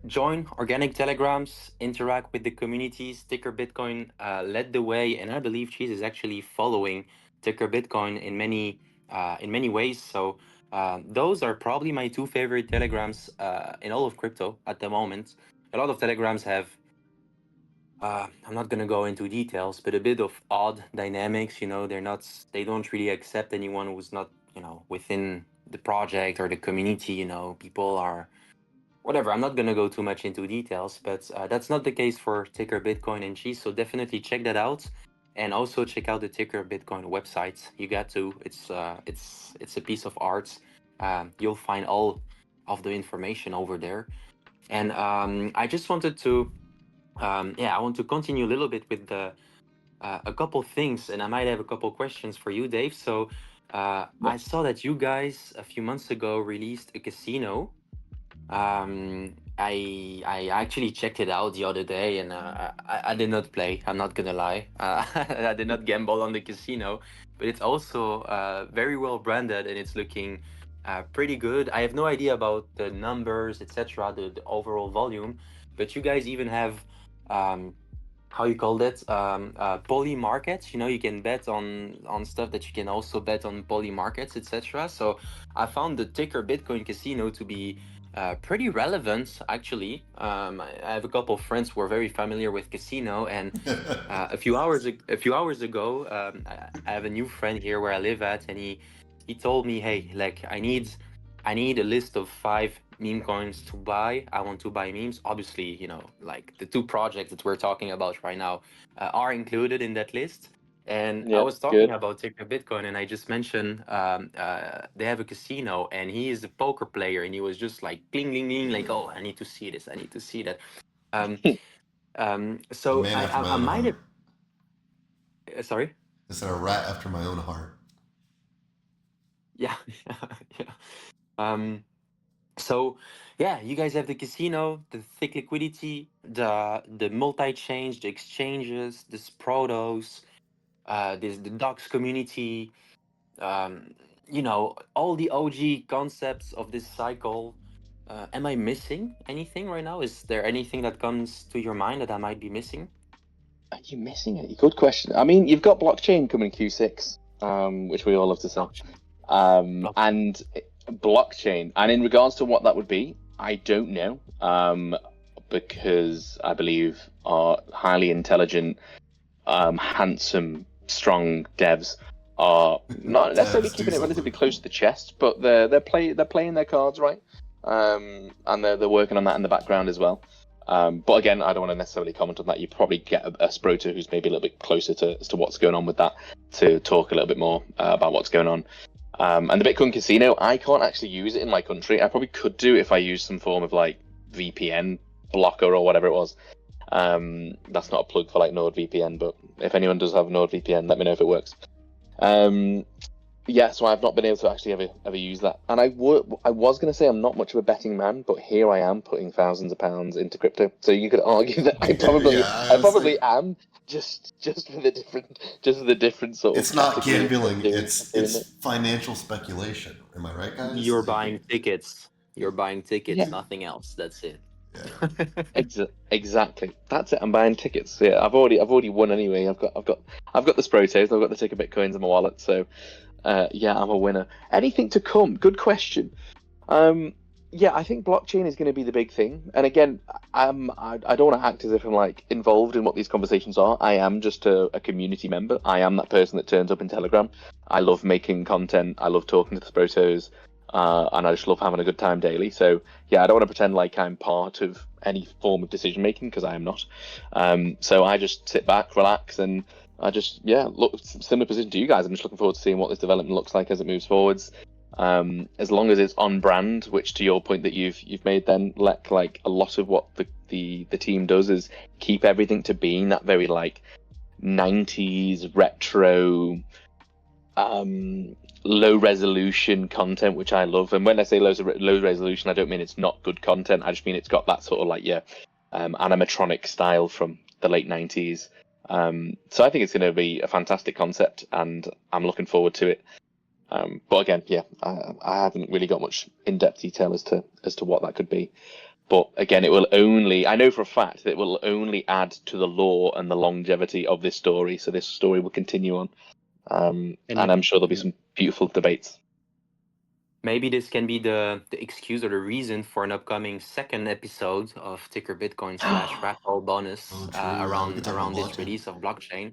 Join organic telegrams, interact with the communities. Ticker Bitcoin led the way, and I believe Cheese is actually following Ticker Bitcoin in many ways. So those are probably my two favorite telegrams in all of crypto at the moment. A lot of telegrams have I'm not gonna go into details, but a bit of odd dynamics. They don't really accept anyone who's not, within the project or the community. People are whatever. I'm not gonna go too much into details, but that's not the case for Ticker Bitcoin and Cheese. So definitely check that out, and also check out the Ticker Bitcoin website. You got to. It's a piece of art. You'll find all of the information over there, and I just wanted to. I want to continue a little bit with a couple things, and I might have a couple questions for you, Dave. So, I saw that you guys a few months ago released a casino. I actually checked it out the other day, and I did not play. I'm not gonna lie. I did not gamble on the casino, but it's also very well branded, and it's looking pretty good. I have no idea about the numbers, etc., the overall volume, but you guys even have um, how you call that, poly markets. You know, you can bet on stuff that you can also bet on poly markets, etc. So I found the ticker Bitcoin casino to be pretty relevant, actually. I have a couple of friends who are very familiar with casino, and a few hours ago, I have a new friend here where I live at, and he told me, hey, like I need a list of 5 meme coins to buy. I want to buy memes. Obviously, you know, like the 2 projects that we're talking about right now are included in that list. And I Yeah, was talking good. about Ticker Bitcoin, and I just mentioned they have a casino, and he is a poker player, and he was just like bling bling bling, like, oh, I need to see this, I need to see that. Um, A so man after my I own might heart. have. Sorry. I said a rat after my own heart. Yeah, yeah. Um, So, yeah, you guys have the casino, the thick liquidity, the multi-change, the exchanges, the Sprotos, the docs community, um, you know, all the OG concepts of this cycle. Am I missing anything right now? Is there anything that comes to your mind that I might be missing? Are you missing it? Good question. I mean, you've got blockchain coming Q6, which we all love to say. Blockchain. Blockchain. And blockchain. And in regards to what that would be, I don't know. Because I believe our highly intelligent, handsome, strong devs are not necessarily Devs, do keeping it relatively something. close to the chest, but they're playing their cards right. And they're working on that in the background as well. But again, I don't want to necessarily comment on that. You probably get a Sproto who's maybe a little bit closer to as to what's going on with that to talk a little bit more about what's going on. And the Bitcoin Casino, I can't actually use it in my country. I probably could do if I used some form of like VPN blocker or whatever it was. That's not a plug for like NordVPN, but if anyone does have NordVPN, let me know if it works. Yeah, so I've not been able to actually ever use that. And I was going to say I'm not much of a betting man, but here I am putting thousands of pounds into crypto. So you could argue that I Yeah, I was like, probably am just for the different sort of it's not category of gambling. doing It's it. financial speculation. Am I right, guys? You're Like, buying tickets. You're buying tickets, Yeah, nothing else. That's it. yeah. exactly. That's it. I'm buying tickets. Yeah, I've already won anyway. I've got the Sprotos. I've got the ticker Bitcoins in my wallet. So yeah, I'm a winner. Anything to come? Good question. Yeah, I think blockchain is going to be the big thing. And again, I don't want to act as if I'm like involved in what these conversations are. I am just a community member. I am that person that turns up in Telegram. I love making content. I love talking to the Sprotos. And I just love having a good time daily. So yeah, I don't want to pretend like I'm part of any form of decision making because I am not. So I just sit back, relax, and I just look similar position to you guys. I'm just looking forward to seeing what this development looks like as it moves forwards. As long as it's on brand, which to your point that you've made, then like a lot of what the team does is keep everything to being that very like 90s retro, low resolution content, which I love. And when I say low resolution, I don't mean it's not good content. I just mean it's got that sort of like animatronic style from the late 90s. So I think it's going to be a fantastic concept, and I'm looking forward to it. But again, I haven't really got much in-depth detail as to what that could be. But again, I know for a fact that it will only add to the lore and the longevity of this story. So this story will continue on. And I'm sure there'll be some beautiful debates. Maybe this can be the excuse or the reason for an upcoming second episode of Ticker Bitcoin / Raffle bonus Oh, true. Yeah, we could talk about around this blockchain. release of blockchain.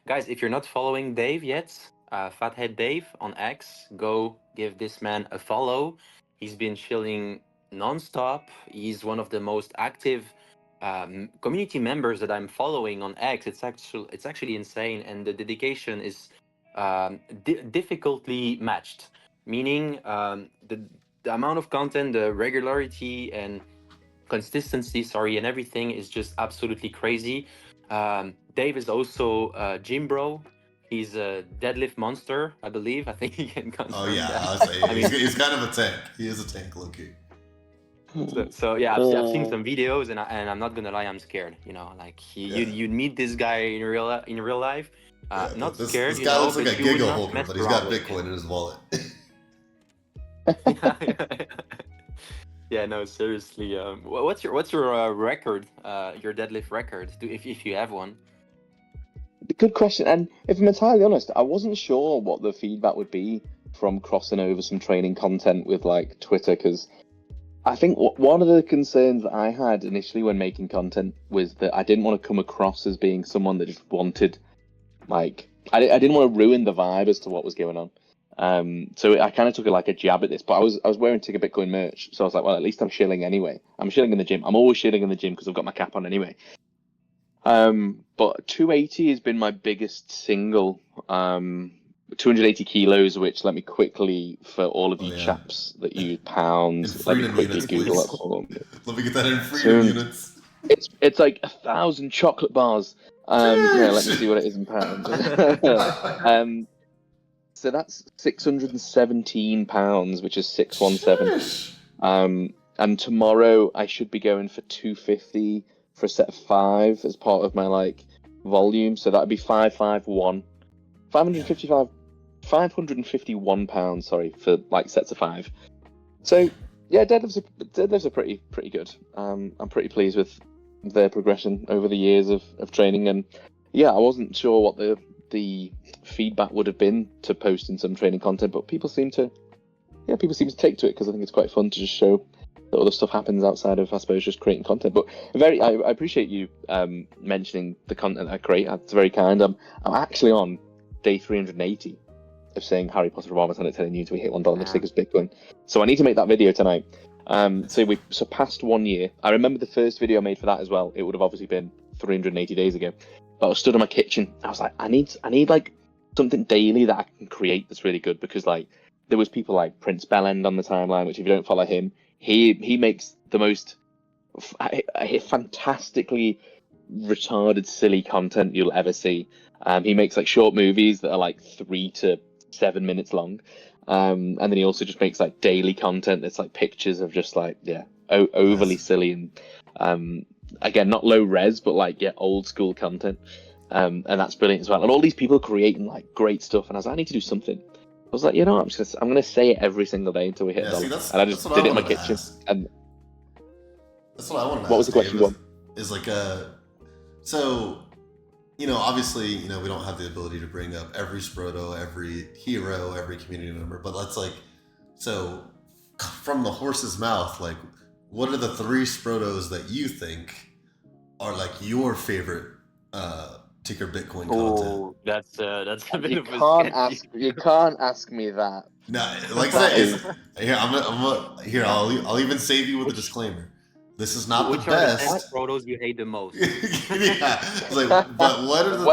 Guys, if you're not following Dave yet, FatHeadDave on X, go give this man a follow. He's been chilling nonstop. He's one of the most active community members that I'm following on X. It's actually insane, and the dedication is difficultly matched, meaning the amount of content, the regularity and consistency, and everything is just absolutely crazy. Dave is also a gym bro. He's a deadlift monster, I believe. I think he can Oh confirm yeah, that. I was saying I mean, he's kind of a tank. He is a tank, low-key. so yeah, I've seen some videos, and I'm not gonna lie, I'm scared. You know, like you'd meet this guy in real life. Not scared, This guy looks like but a you would giga not holder, mess but he's got around with him. Bitcoin in his wallet. Yeah. Yeah, no, seriously. What's your record? Your deadlift record? If you have one. Good question. And if I'm entirely honest, I wasn't sure what the feedback would be from crossing over some training content with like Twitter, because I think one of the concerns that I had initially when making content was that I didn't want to come across as being someone that just wanted, like, I didn't want to ruin the vibe as to what was going on. So I kind of took it like a jab at this, but I was wearing Ticker Bitcoin merch, so I was like, well, at least I'm shilling anyway. I'm shilling in the gym. I'm always shilling in the gym because I've got my cap on anyway. But 280 has been my biggest single. 280 kilos, which let me quickly, for all of you chaps that use pounds, let me quickly units, Google please. it for them. Let me get that in freedom units. It's like 1,000 chocolate bars. Yeah, let me see what it is in pounds. So that's 617 pounds, which is 617. And tomorrow I should be going for 250 for a set of 5 as part of my like volume. So that'd be 551, 551 pounds. Sorry, for like sets of 5. So yeah, deadlifts are pretty good. I'm pretty pleased with their progression over the years of training, and yeah, I wasn't sure what the feedback would have been to posting some training content, but people seem to take to it, because I think it's quite fun to just show that other stuff happens outside of, I suppose, just creating content. But I appreciate you mentioning the content that I create. That's very kind. I'm actually on day 380 of saying Harry Potter revolver and telling you to hit $1 the stickers Bitcoin. So I need to make that video tonight. So we've surpassed 1 year. I remember the first video I made for that as well. It would have obviously been 380 days ago. But I was stood in my kitchen. I was like, I need like something daily that I can create that's really good, because like there was people like Prince Bellend on the timeline, which if you don't follow him, he makes the most fantastically retarded, silly content you'll ever see. He makes like short movies that are like 3 to 7 minutes long. And then he also just makes like daily content that's like pictures of just like, overly silly and again, not low res, but like old school content. And that's brilliant as well. And all these people creating like great stuff, and I was like, I need to do something. I was like, you know what, I'm gonna say it every single day until we hit $1. And I just did it in my kitchen. And that's what I wanted to ask. What was the question, John? Is like so, you know, obviously, you know, we don't have the ability to bring up every Sproto, every hero, every community member, but let's like, so from the horse's mouth, like, what are the 3 Sprotos that you think are like your favorite Ticker Bitcoin content? Oh, that's a bit of a you can't ask me that. No, like I said, here I'll even save you with a disclaimer. This is not the best. Which are the 10 Sprotos you hate the most? Yeah, it's like, but what are the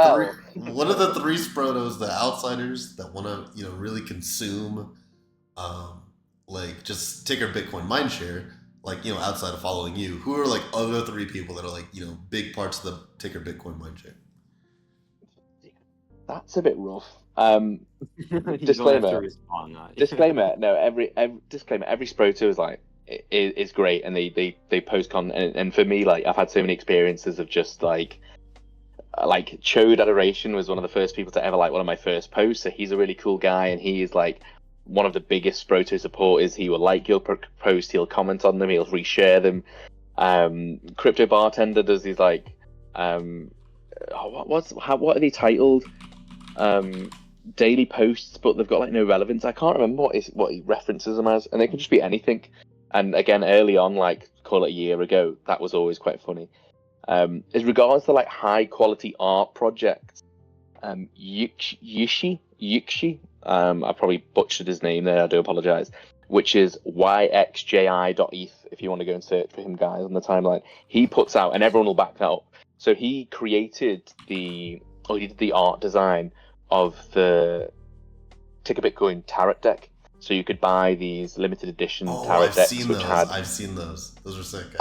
what are the 3 Sprotos, the outsiders that want to, you know, really consume, like just Ticker Bitcoin mindshare, like, you know, outside of following you, who are like other 3 people that are like, you know, big parts of the Ticker Bitcoin mindshare? That's a bit rough. Disclaimer. No, every disclaimer. Every Sproto is like is great, and they post content. And for me, like, I've had so many experiences of just like Chode Adoration was one of the first people to ever like one of my first posts. So he's a really cool guy, and he is like one of the biggest Sproto supporters. He will like your post, he'll comment on them, he'll reshare them. Crypto Bartender does these like what are they titled? Daily posts, but they've got like no relevance. I can't remember what he references them as, and they can just be anything. And again, early on, like call it a year ago, that was always quite funny. As regards to like high quality art projects, Yuxi, I probably butchered his name there, I do apologize, which is yxji.eth if you want to go and search for him, guys, on the timeline. He puts out, and everyone will back that up, so he created he did the art design of the Ticker Bitcoin tarot deck. So you could buy these limited edition tarot decks. I've seen those. Those are sick.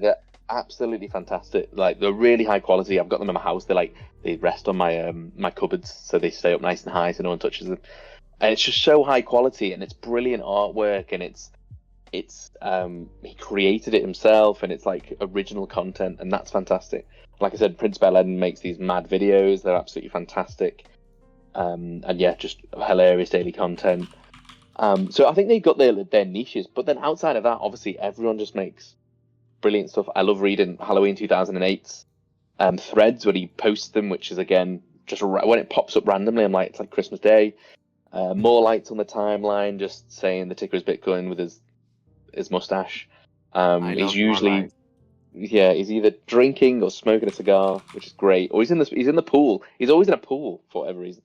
They're absolutely fantastic. Like, they're really high quality. I've got them in my house. They rest on my my cupboards, so they stay up nice and high so no one touches them. And it's just so high quality, and it's brilliant artwork, and it's he created it himself, and it's like original content, and that's fantastic. Like I said, Prince Bellend makes these mad videos. They're absolutely fantastic. And yeah, just hilarious daily content. So I think they've got their niches, but then outside of that, obviously everyone just makes brilliant stuff. I love reading Halloween 2008's threads when he posts them, which is again just when it pops up randomly. I'm like, it's like Christmas Day. More lights on the timeline, just saying the ticker is Bitcoin with his mustache. He's usually he's either drinking or smoking a cigar, which is great, or he's in the pool. He's always in a pool for whatever reason.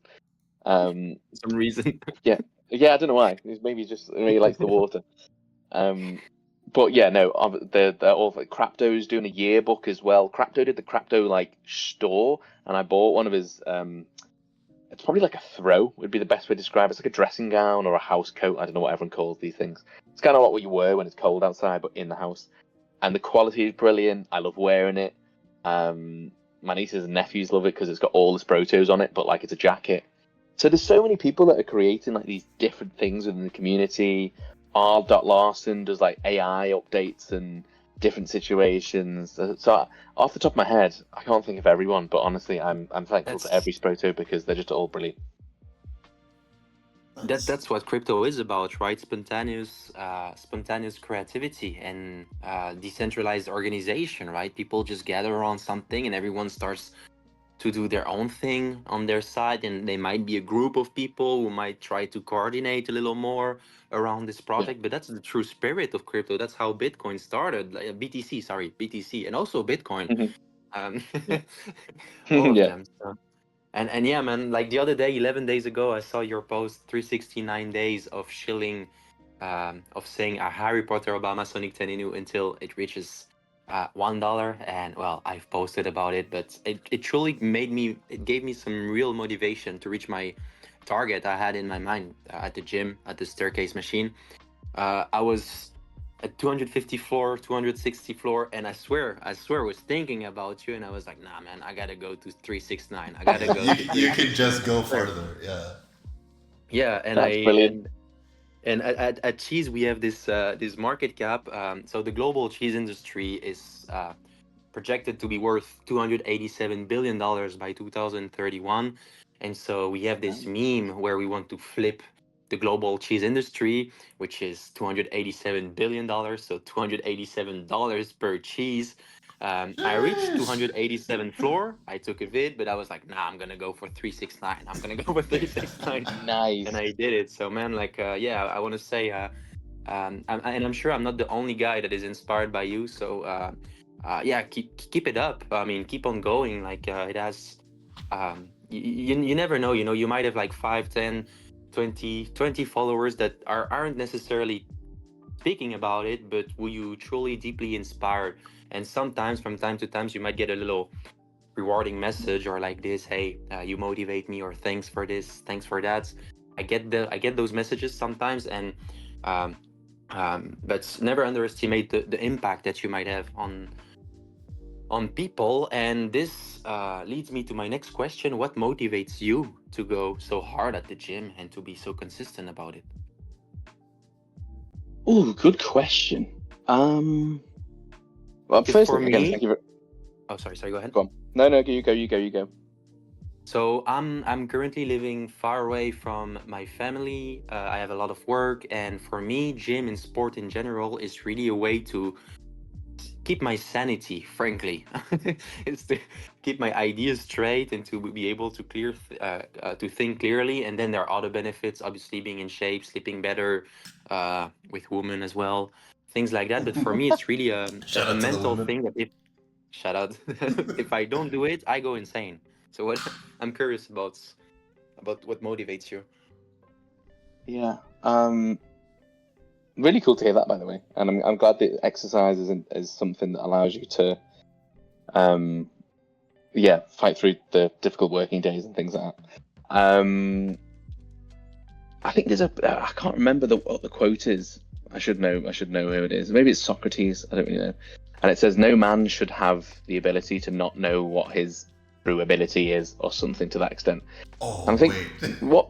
Some reason. yeah, I don't know why. Maybe he likes the water. But yeah, no, they're all Crapto's doing a yearbook as well. Crapto did the Crapto like store, and I bought one of his. It's probably like a throw would be the best way to describe it. It's like a dressing gown or a house coat. I don't know what everyone calls these things. It's kind of like what you wear when it's cold outside, but in the house. And the quality is brilliant. I love wearing it. My nieces and nephews love it because it's got all the Sprotos on it, but like it's a jacket. So there's so many people that are creating like these different things within the community. R. Larson does like AI updates and different situations. So off the top of my head, I can't think of everyone, but honestly, I'm thankful to every Sproto because they're just all brilliant. That's what crypto is about, right? Spontaneous creativity and decentralized organization, right? People just gather around something and everyone starts to do their own thing on their side, and they might be a group of people who might try to coordinate a little more around this project. But that's the true spirit of crypto. That's how Bitcoin started, like BTC, and also Bitcoin. All of them. So. And yeah, man, like the other day, 11 days ago, I saw your post, 369 days of shilling, of saying a Harry Potter Obama Sonic Teninu until it reaches $1. And well, I've posted about it, but it truly gave me some real motivation to reach my target I had in my mind at the gym, at the staircase machine. I was at 250 floor, 260 floor, and I swear I was thinking about you, and I was like, nah, man, I gotta go to 369. I gotta go. You can just go further, yeah. Yeah, and that's brilliant. And at Cheese, we have this market cap. So the global cheese industry is projected to be worth $287 billion by 2031. And so we have this meme where we want to flip the global cheese industry, which is $287 billion, so $287 per cheese. I reached 287 floor. I took a vid, but I was like, nah, I'm gonna go for 369. I'm gonna go for 369. Nice. And I did it. So man, like, yeah, I want to say, and I'm sure I'm not the only guy that is inspired by you. So yeah, keep it up. I mean, keep on going. Like it has. You never know. You know, you might have like 5, 10, 20 followers that aren't necessarily speaking about it, but will you truly deeply inspired? And sometimes from time to time you might get a little rewarding message or like this, hey, you motivate me, or thanks for this, thanks for that. I get those messages sometimes, and but never underestimate the impact that you might have on people. And this leads me to my next question: what motivates you to go so hard at the gym and to be so consistent about it? Oh, good question. Well, first for again, me, thank you. Oh, sorry, go ahead. Go on. No, you go. So I'm currently living far away from my family. I have a lot of work, and for me, gym and sport in general is really a way to keep my sanity, frankly. It's to keep my ideas straight and to be able to to think clearly. And then there are other benefits, obviously being in shape, sleeping better, with women as well, things like that. But for me, it's really a mental thing that shout out, if I don't do it, I go insane. So what I'm curious about what motivates you. Yeah. Really cool to hear that, by the way, and I'm glad that exercise is something that allows you to, fight through the difficult working days and things like that. I think there's I can't remember what the quote is. I should know who it is. Maybe it's Socrates. I don't really know. And it says, "No man should have the ability to not know what his true ability is," or something to that extent. Oh, and I think wait.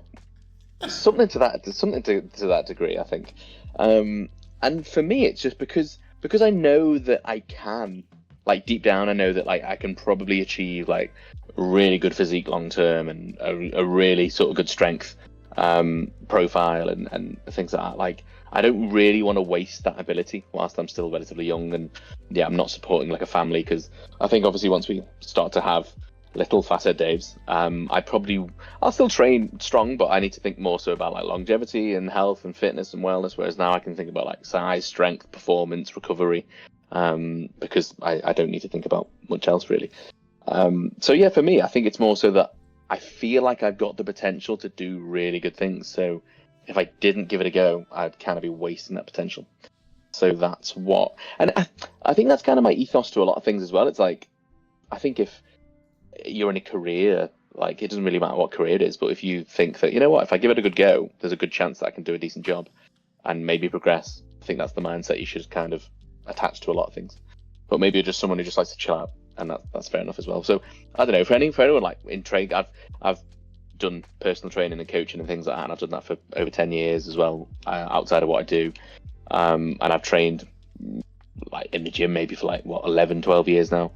something to that degree, I think. And for me, it's just because I know that I can, like deep down, I know that like I can probably achieve like really good physique long term and a really sort of good strength profile and things like that. Like, I don't really want to waste that ability whilst I'm still relatively young, and yeah, I'm not supporting like a family, because I think obviously once we start to have little FatHeadDaves, I'll still train strong, but I need to think more so about like longevity and health and fitness and wellness, whereas now I can think about like size, strength, performance, recovery, because I don't need to think about much else really. So yeah, for me, I think it's more so that I feel like I've got the potential to do really good things. So if I didn't give it a go, I'd kind of be wasting that potential. So that's what, and I think that's kind of my ethos to a lot of things as well. It's like, I think if you're in a career, like, it doesn't really matter what career it is, but if you think that, you know what, if I give it a good go, there's a good chance that I can do a decent job and maybe progress. I think that's the mindset you should kind of attach to a lot of things. But maybe you're just someone who just likes to chill out, and that's fair enough as well. So I don't know, for anyone like in trade, I've done personal training and coaching and things like that, and I've done that for over 10 years as well, outside of what I do. And I've trained like in the gym maybe for like 11, 12 years now.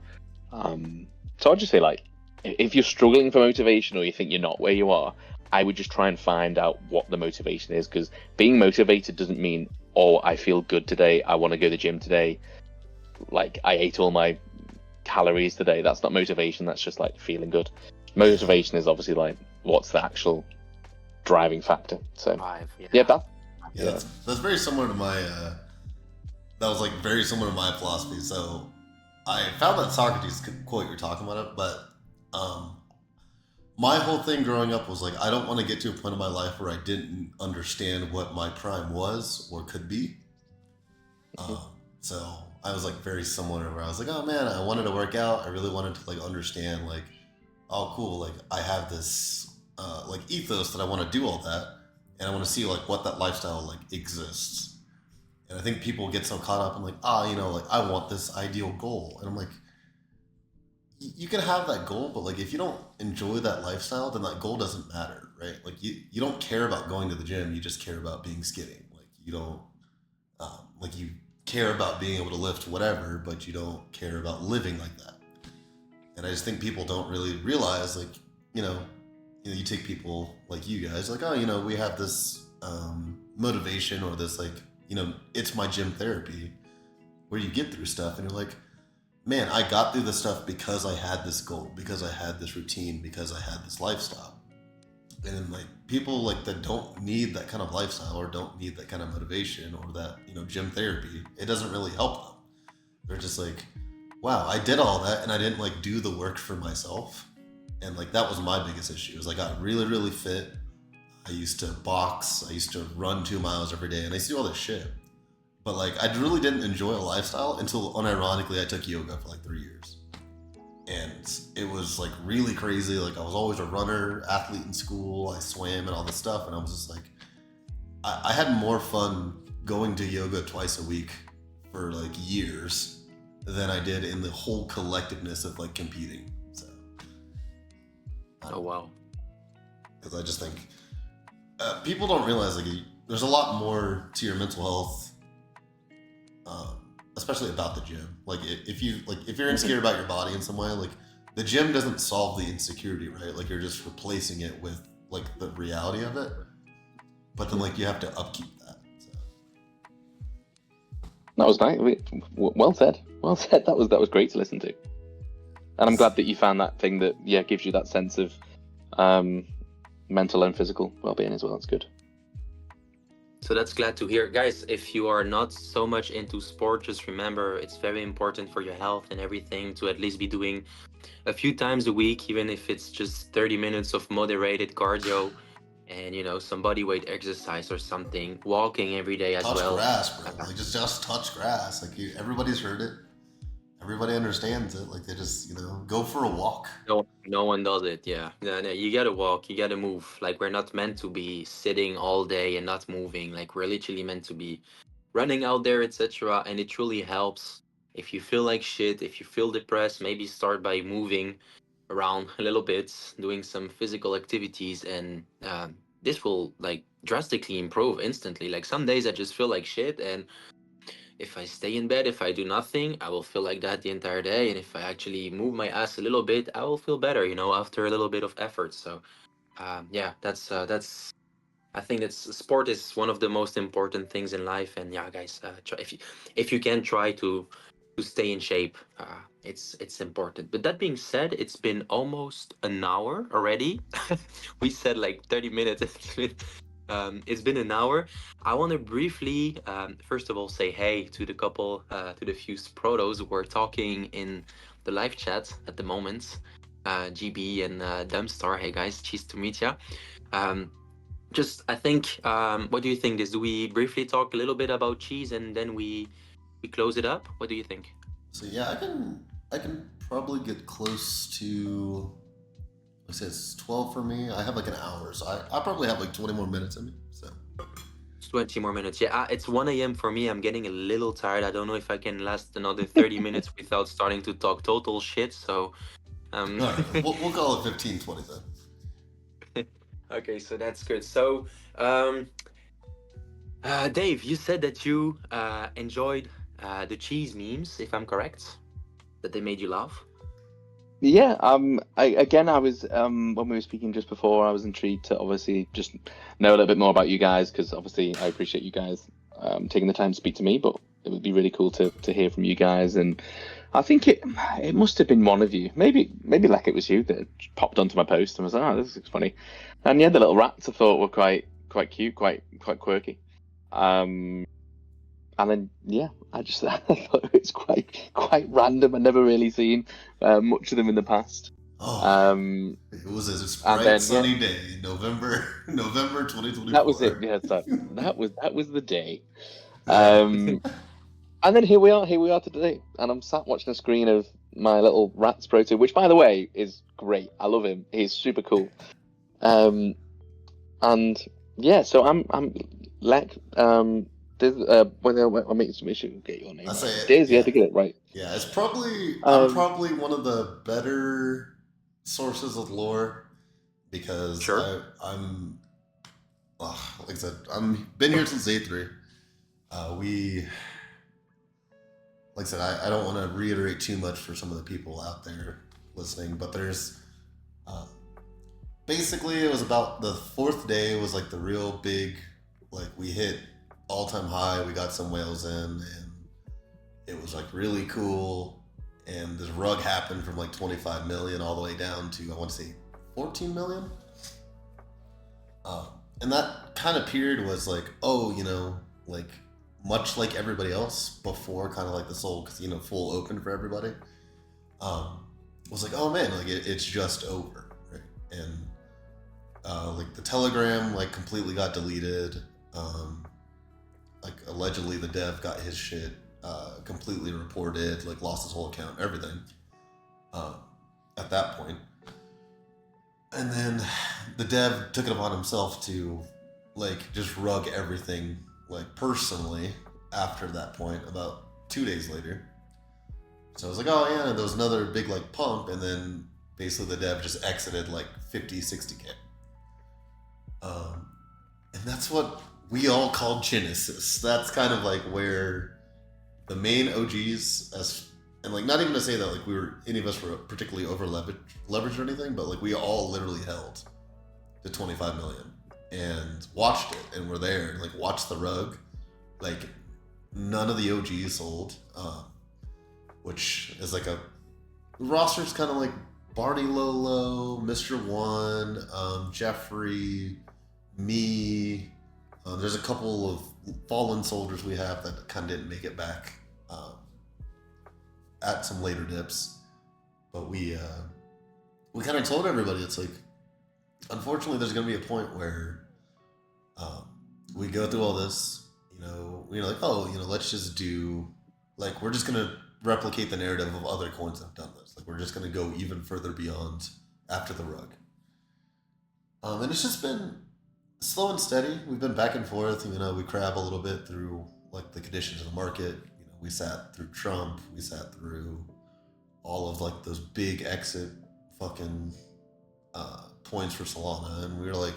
So I'd just say, like, if you're struggling for motivation or you think you're not where you are, I would just try and find out what the motivation is, because being motivated doesn't mean, oh, I feel good today, I want to go to the gym today, like I ate all my calories today. That's not motivation, that's just like feeling good. Motivation is obviously like, what's the actual driving factor? So that's very similar to my that was like very similar to my philosophy. So I found that Socrates quote you're talking about it, but my whole thing growing up was like, I don't want to get to a point in my life where I didn't understand what my prime was or could be. So I was like very similar, where I was like, oh man, I wanted to work out. I really wanted to like understand, like, oh cool, like I have this like ethos that I want to do all that, and I want to see like what that lifestyle like exists. And I think people get so caught up in like, you know, like I want this ideal goal, and I'm like, you can have that goal, but like if you don't enjoy that lifestyle, then that goal doesn't matter, right? Like you don't care about going to the gym, you just care about being skinny. Like you don't like you care about being able to lift whatever, but you don't care about living like that. And I just think people don't really realize, like, you know, you take people like you guys, like, oh, you know, we have this motivation or this, like, you know, it's my gym therapy, where you get through stuff and you're like, man, I got through this stuff because I had this goal, because I had this routine, because I had this lifestyle. And like people like that don't need that kind of lifestyle or don't need that kind of motivation or that, you know, gym therapy, it doesn't really help them. They're just like, wow, I did all that and I didn't like do the work for myself. And like that was my biggest issue, is I got really, really fit. I used to box, I used to run 2 miles every day, and I used to do all this shit. But like I really didn't enjoy a lifestyle until unironically I took yoga for like 3 years. And it was like really crazy. Like I was always a runner, athlete in school, I swam and all this stuff, and I was just like, I had more fun going to yoga twice a week for like years than I did in the whole collectiveness of like competing. So oh wow. Because I just think people don't realize like there's a lot more to your mental health, especially about the gym. Like if you're insecure about your body in some way, like the gym doesn't solve the insecurity, right? Like you're just replacing it with like the reality of it. But then like you have to upkeep that. So. That was nice. Well said. Well said. That was great to listen to. And I'm glad that you found that thing that gives you that sense of mental and physical well-being as well. That's good. So that's glad to hear. Guys, if you are not so much into sport, just remember it's very important for your health and everything to at least be doing a few times a week, even if it's just 30 minutes of moderated cardio and, you know, some body weight exercise or something, walking every day as touch well. Grass, bro. Like just touch grass. Like everybody's heard it. Everybody understands it. Like they just, you know, go for a walk. No one does it. Yeah. No, you gotta walk. You gotta move. Like we're not meant to be sitting all day and not moving. Like we're literally meant to be running out there, etc. And it truly helps. If you feel like shit, if you feel depressed, maybe start by moving around a little bit, doing some physical activities, and this will like drastically improve instantly. Like some days I just feel like shit, and if I stay in bed, if I do nothing, I will feel like that the entire day. And if I actually move my ass a little bit, I will feel better, you know, after a little bit of effort. So, yeah, that's I think that sport is one of the most important things in life. And yeah, guys, try, if you can try to stay in shape, it's important. But that being said, it's been almost an hour already. We said like 30 minutes. It's been an hour. I want to briefly, first of all, say hey to the couple, to the few protos who are talking in the live chat at the moment. GB and Dumpstar. Hey guys, cheers to meet ya. Um, just I think, what do you think? This, do we briefly talk a little bit about cheese and then we close it up? What do you think? So yeah, I can probably get close to. Let's say it's 12 for me. I have like an hour, so I probably have like 20 more minutes in me. So 20 more minutes. Yeah, it's 1 a.m. for me. I'm getting a little tired. I don't know if I can last another 30 minutes without starting to talk total shit. So, all right, we'll call it 15, 20 then. okay, so that's good. So, Dave, you said that you enjoyed the cheese memes, if I'm correct, that they made you laugh. Yeah, I was when we were speaking just before, I was intrigued to obviously just know a little bit more about you guys, because obviously I appreciate you guys taking the time to speak to me, but it would be really cool to hear from you guys. And I think it must have been one of you, maybe like it was you that popped onto my post and was like, oh, this looks funny. And yeah, the little rats I thought were quite cute, quite quirky. And then yeah, I thought it was quite random. I'd never really seen much of them in the past. Oh, it was a bright sunny day, November 2024. That was it. Yeah, that was the day. And then here we are today, and I'm sat watching a screen of my little Rats proto, which by the way is great. I love him. He's super cool. And yeah, so I'm Lek. I'll make some issue. Get your name. Dizz, yeah, to get it right. Yeah, it's probably I'm probably one of the better sources of lore, because sure. I'm like I said, I'm been here since day 3. Like I said, I don't want to reiterate too much for some of the people out there listening, but there's basically it was about the 4th day was like the real big, like we hit all-time high. We got some whales in, and it was like really cool. And this rug happened from like 25 million all the way down to, I want to say, 14 million. And that kind of period was like, oh, like much like everybody else before, kind of like the soul casino full open for everybody. Was like, oh man, like it's just over, right? And like the Telegram like completely got deleted. Like allegedly the dev got his shit completely reported, like lost his whole account, everything at that point. And then the dev took it upon himself to like just rug everything like personally after that point, about 2 days later. So I was like, oh yeah, there was another big like pump, and then basically the dev just exited like 50, 60K. And that's what we all call Genesis. That's kind of like where the main OGs, and like not even to say that like any of us were particularly over leveraged or anything, but like we all literally held to 25 million and watched it, and were there and like watched the rug. Like none of the OGs sold, which is like a roster's kind of like Barney Lolo, Mr. One, Jeffrey, me. There's a couple of fallen soldiers we have that kind of didn't make it back at some later dips, but we kind of told everybody, it's like, unfortunately, there's going to be a point where we go through all this, we're like, oh, let's just do, like, we're just going to replicate the narrative of other coins that have done this. Like, we're just going to go even further beyond after the rug. And it's just been slow and steady. We've been back and forth. We crab a little bit through like the conditions of the market. We sat through Trump. We sat through all of like those big exit fucking points for Solana, and we were like,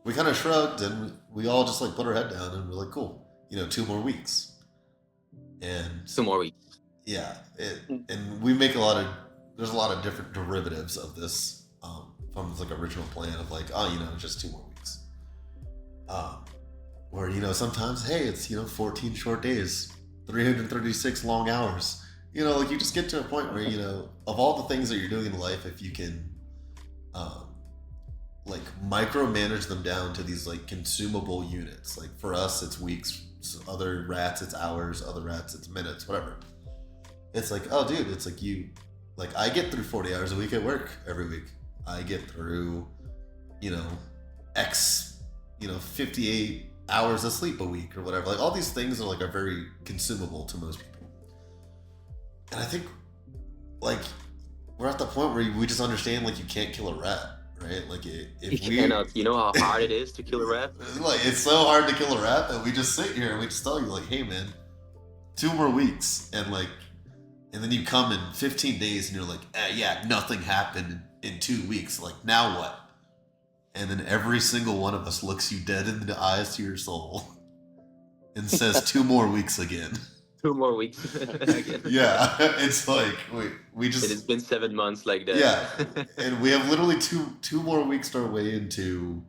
we kind of shrugged, and we all just like put our head down, and we're like, cool, 2 more weeks, and 2 more weeks. Yeah, and we make there's a lot of different derivatives of this from like original plan of like, oh, just 2 more weeks. Um, where, sometimes, hey, it's, 14 short days, 336 long hours. Like you just get to a point where, of all the things that you're doing in life, if you can, um, like micromanage them down to these like consumable units. Like for us, it's weeks. Other rats, it's hours. Other rats, it's minutes. Whatever. It's like, oh, dude, it's like like I get through 40 hours a week at work every week. I get through, you know, X, 58 hours of sleep a week or whatever. Like all these things are very consumable to most people. And I think like we're at the point where we just understand like you can't kill a rat, right? Like if You cannot. You know how hard it is to kill a rat? like it's so hard to kill a rat that we just sit here and we just tell you like, hey man, 2 more weeks, and then you come in 15 days and you're like, yeah, nothing happened in 2 weeks. Like now what? And then every single one of us looks you dead in the eyes to your soul and says 2 more weeks again. 2 more weeks again. Yeah, it's like we just. It's been 7 months like that. Yeah, and we have literally two more weeks to our way into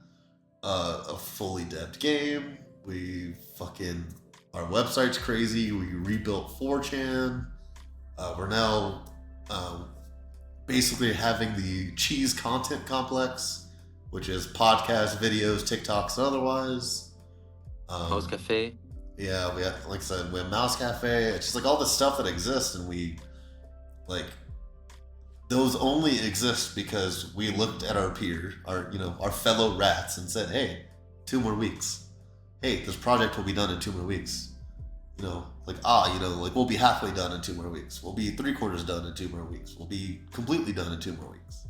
a fully depped game. We fucking our website's crazy. We rebuilt 4chan. We're now basically having the cheese content complex, which is podcasts, videos, TikToks, and otherwise. House Cafe. Yeah, we have, like I said, we have Mouse Cafe. It's just like all the stuff that exists, and we like those only exist because we looked at our peer, our fellow rats, and said, "Hey, 2 more weeks. Hey, this project will be done in 2 more weeks. Like we'll be halfway done in 2 more weeks. We'll be 3/4 done in 2 more weeks. We'll be completely done in 2 more weeks."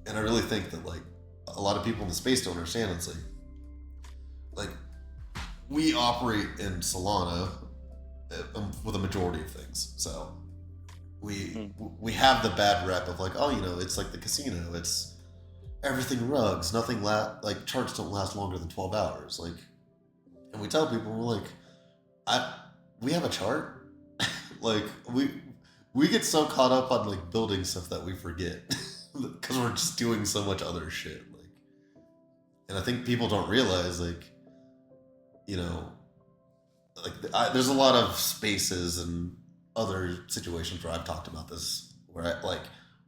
And I really think that like a lot of people in the space don't understand. It's like we operate in Solana with a majority of things, so we have the bad rep of like, oh, it's like the casino. It's everything rugs. Nothing like charts don't last longer than 12 hours. Like, and we tell people we're like, we have a chart. Like we get so caught up on like building stuff that we forget because we're just doing so much other shit. Like, and I think people don't realize like, there's a lot of spaces and other situations where I've talked about this where I like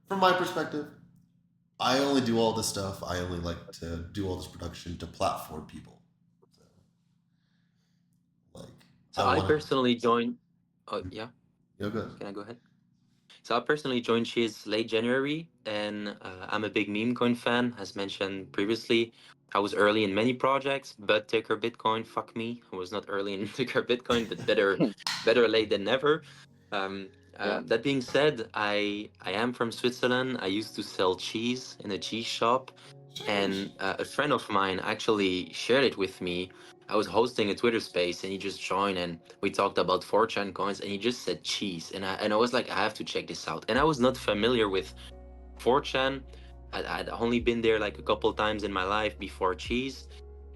from my perspective I only do all this stuff. I only like to do all this production to platform people. So I personally joined. Oh yeah. Yeah, go ahead. Can I go ahead? So I personally joined Cheese late January, and I'm a big meme coin fan, as mentioned previously. I was early in many projects, but Ticker Bitcoin, fuck me. I was not early in Ticker Bitcoin, but better late than never. That being said, I am from Switzerland. I used to sell cheese in a cheese shop, and a friend of mine actually shared it with me. I was hosting a Twitter space and he just joined and we talked about 4chan coins and he just said cheese and I was like, I have to check this out. And I was not familiar with 4chan. I'd only been there like a couple times in my life before cheese.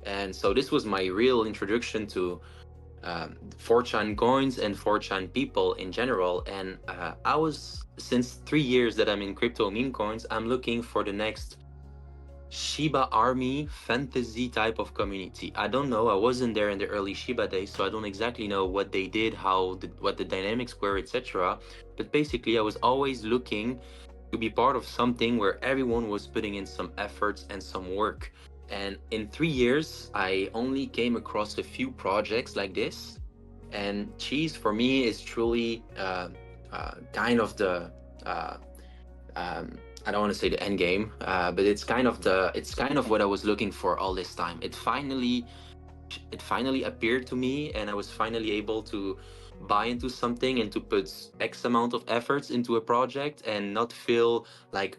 And so this was my real introduction to 4chan coins and 4chan people in general. And I was, since 3 years that I'm in crypto meme coins, I'm looking for the next Shiba Army fantasy type of community. I don't know. I wasn't there in the early Shiba days, so I don't exactly know what they did, what the dynamics were, etc. But basically, I was always looking to be part of something where everyone was putting in some efforts and some work. And in 3 years, I only came across a few projects like this. And cheese for me is truly kind of the I don't want to say the end game, but it's kind of what I was looking for all this time. It finally appeared to me, and I was finally able to buy into something and to put X amount of efforts into a project and not feel like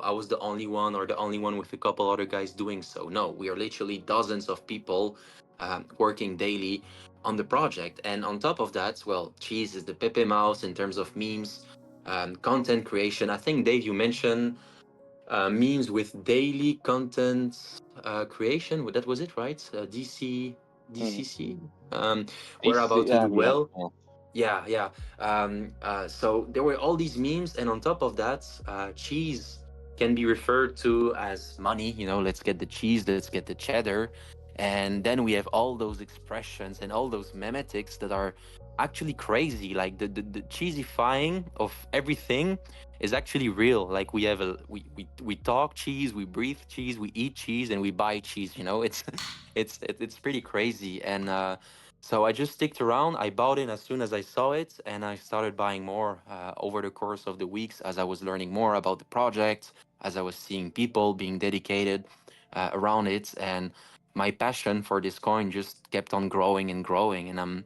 I was the only one or the only one with a couple other guys doing so. No, we are literally dozens of people working daily on the project, and on top of that, well, cheese is the Pepe Mouse in terms of memes. Content creation. I think, Dave, you mentioned memes with daily content creation. That was it, right? DCC. We're about to do well. Yeah. So there were all these memes, and on top of that, cheese can be referred to as money. Let's get the cheese, let's get the cheddar. And then we have all those expressions and all those memetics that are actually crazy. Like the cheesifying of everything is actually real. Like we have we talk cheese, we breathe cheese, we eat cheese, and we buy cheese. You know, it's it's pretty crazy. And so I just sticked around. I bought it as soon as I saw it, and I started buying more over the course of the weeks as I was learning more about the project, as I was seeing people being dedicated around it, and my passion for this coin just kept on growing and growing. And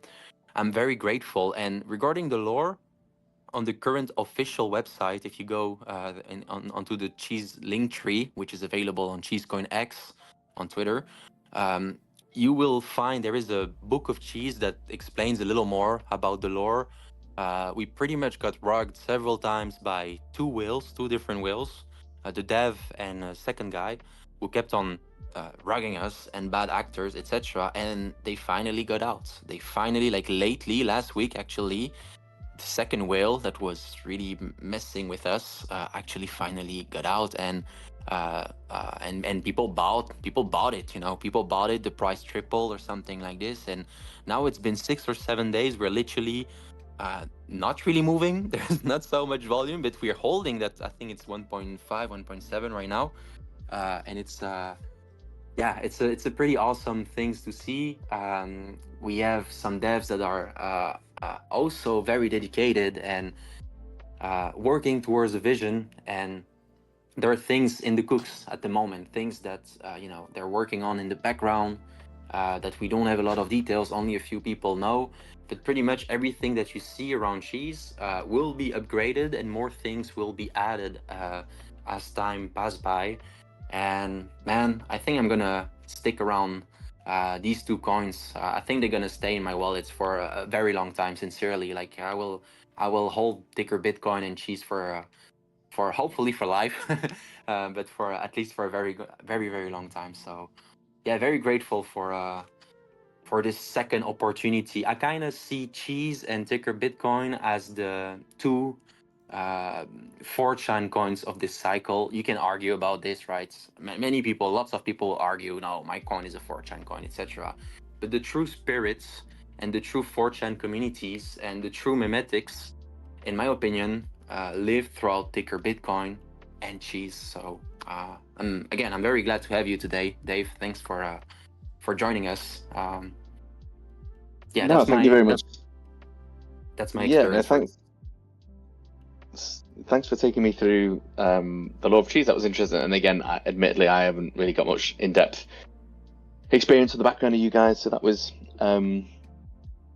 I'm very grateful. And regarding the lore, on the current official website, if you go onto the cheese link tree, which is available on cheesecoin X on Twitter, um, you will find there is a book of cheese that explains a little more about the lore. We pretty much got rugged several times by two different whales, the dev and a second guy, who kept on rugging us, and bad actors, etc. And they finally got out. They finally, like lately, last week actually, the second whale that was really messing with us actually finally got out, and people bought it. You know, people bought it. The price tripled or something like this, and now it's been 6 or 7 days. We're literally not really moving. There's not so much volume, but we're holding that. I think it's 1.5, 1.7 right now, and it's. Yeah, it's a pretty awesome things to see. We have some devs that are also very dedicated and working towards a vision. And there are things in the cooks at the moment, things that they're working on in the background that we don't have a lot of details. Only a few people know. But pretty much everything that you see around cheese will be upgraded, and more things will be added as time passes by. And man, I think I'm gonna stick around these two coins. I think they're gonna stay in my wallets for a very long time. Sincerely, like I will hold Ticker Bitcoin and cheese for hopefully for life, but for at least for a very long time. So yeah, very grateful for this second opportunity. I kind of see cheese and Ticker Bitcoin as the two 4chan coins of this cycle. You can argue about this, right? Many people, lots of people argue, no, my coin is a 4chan coin, etc. But the true spirits and the true 4chan communities and the true memetics, in my opinion, live throughout Ticker Bitcoin and cheese. So again, I'm very glad to have you today, Dave. Thanks for joining us. Yeah, No, thank you very much. That's my Yeah, no, experience. thanks for taking me through the lore of cheese. That was interesting. And again, admittedly, I haven't really got much in-depth experience of the background of you guys, so that was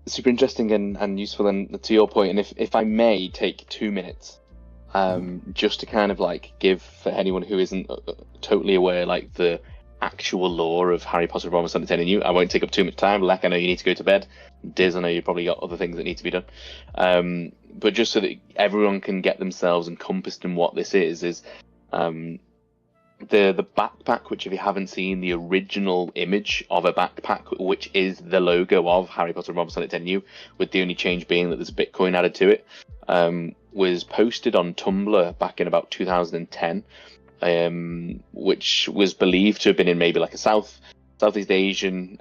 super interesting and useful. And to your point, and if I may take 2 minutes, just to kind of like give, for anyone who isn't totally aware, like the actual lore of Harry Potter and Robinson and you, I won't take up too much time. Like, I know you need to go to bed. Dizz, I know you probably got other things that need to be done. But just so that everyone can get themselves encompassed in what this is the backpack, which if you haven't seen, the original image of a backpack, which is the logo of Harry Potter and Robinson at 10U, with the only change being that there's a Bitcoin added to it, was posted on Tumblr back in about 2010. Which was believed to have been in maybe like a Southeast Asian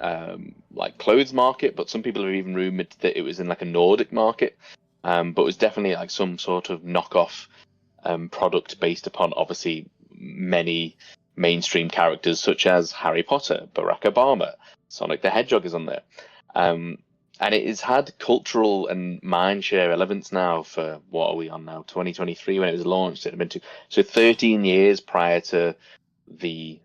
like clothes market, but some people have even rumored that it was in like a Nordic market, but it was definitely like some sort of knockoff product based upon obviously many mainstream characters such as Harry Potter, Barack Obama, Sonic the Hedgehog is on there. And it has had cultural and mindshare relevance now for, what are we on now, 2023 when it was launched. It had been so 13 years prior to the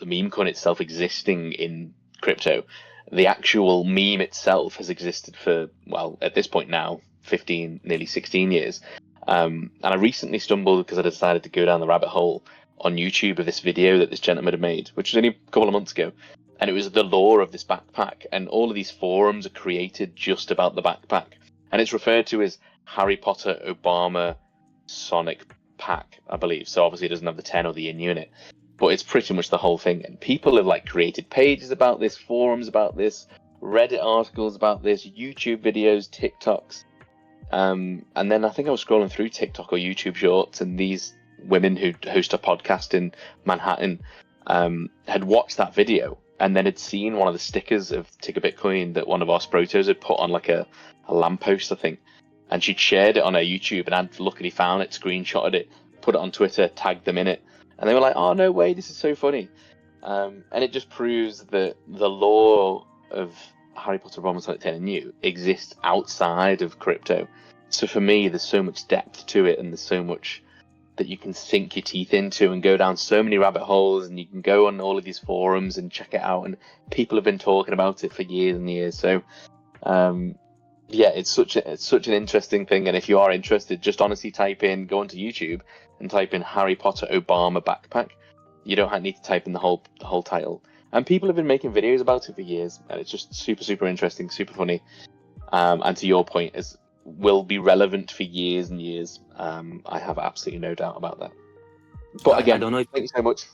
meme coin itself existing in crypto. The actual meme itself has existed for, well, at this point now, 15, nearly 16 years. And I recently stumbled, because I decided to go down the rabbit hole on YouTube of this video that this gentleman had made, which was only a couple of months ago. And it was the lore of this backpack, and all of these forums are created just about the backpack, and it's referred to as Harry Potter Obama Sonic pack, I believe. So obviously it doesn't have the 10 or the in unit, but it's pretty much the whole thing. And people have like created pages about this, forums about this, Reddit articles about this, YouTube videos, TikToks, and then I think I was scrolling through TikTok or YouTube Shorts, and these women who host a podcast in Manhattan had watched that video and then had seen one of the stickers of Ticker Bitcoin that one of our Sprotos had put on like a lamppost, I think, and she'd shared it on her YouTube, and I'd luckily found it, screenshotted it, put it on Twitter, tagged them in it, and they were like, "Oh no way, this is so funny," and it just proves that the lore of Harry Potter, Robin Sonic 10 and New exists outside of crypto. So for me, there's so much depth to it, and there's so much that you can sink your teeth into and go down so many rabbit holes, and you can go on all of these forums and check it out, and people have been talking about it for years and years. So yeah, it's such an interesting thing, and if you are interested, just honestly go onto YouTube and type in Harry Potter Obama backpack. You don't need to type in the whole title. And people have been making videos about it for years, and it's just super interesting, super funny. And to your point, it will be relevant for years and years. I have absolutely no doubt about that. But again, I don't know if, thank you so much.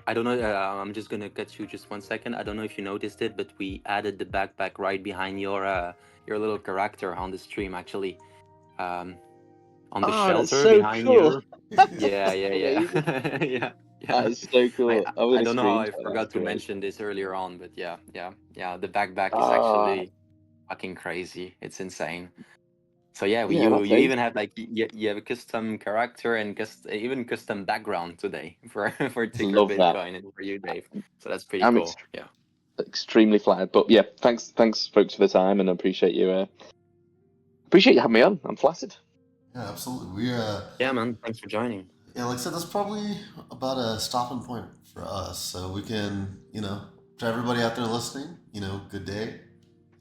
I don't know. I'm just gonna cut you just 1 second. I don't know if you noticed it, but we added the backpack right behind your little character on the stream, actually. On the shelter so behind cool. you. Yeah. Yeah. That is so cool. I don't know how I forgot to mention this earlier on, but yeah. The backpack is actually fucking crazy. It's insane. So yeah, you even have like you have a custom character and even custom background today for Ticker Bitcoin and for you, Dave. So that's pretty cool. Yeah. Extremely flattered, but yeah, thanks folks for the time, and I appreciate you having me on. I'm flattered. Yeah, absolutely. Yeah, man. Thanks for joining. Yeah, like I said, that's probably about a stopping point for us. So we can, to everybody out there listening, good day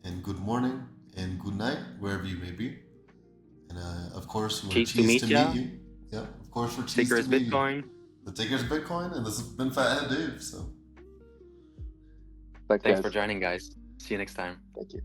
and good morning and good night, wherever you may be. And of course, we're cheesed to meet you. Yeah, of course, we're cheesed to meet Bitcoin. You. The Ticker's Bitcoin, and this has been FatHeadDave. So thanks for joining, guys. See you next time. Thank you.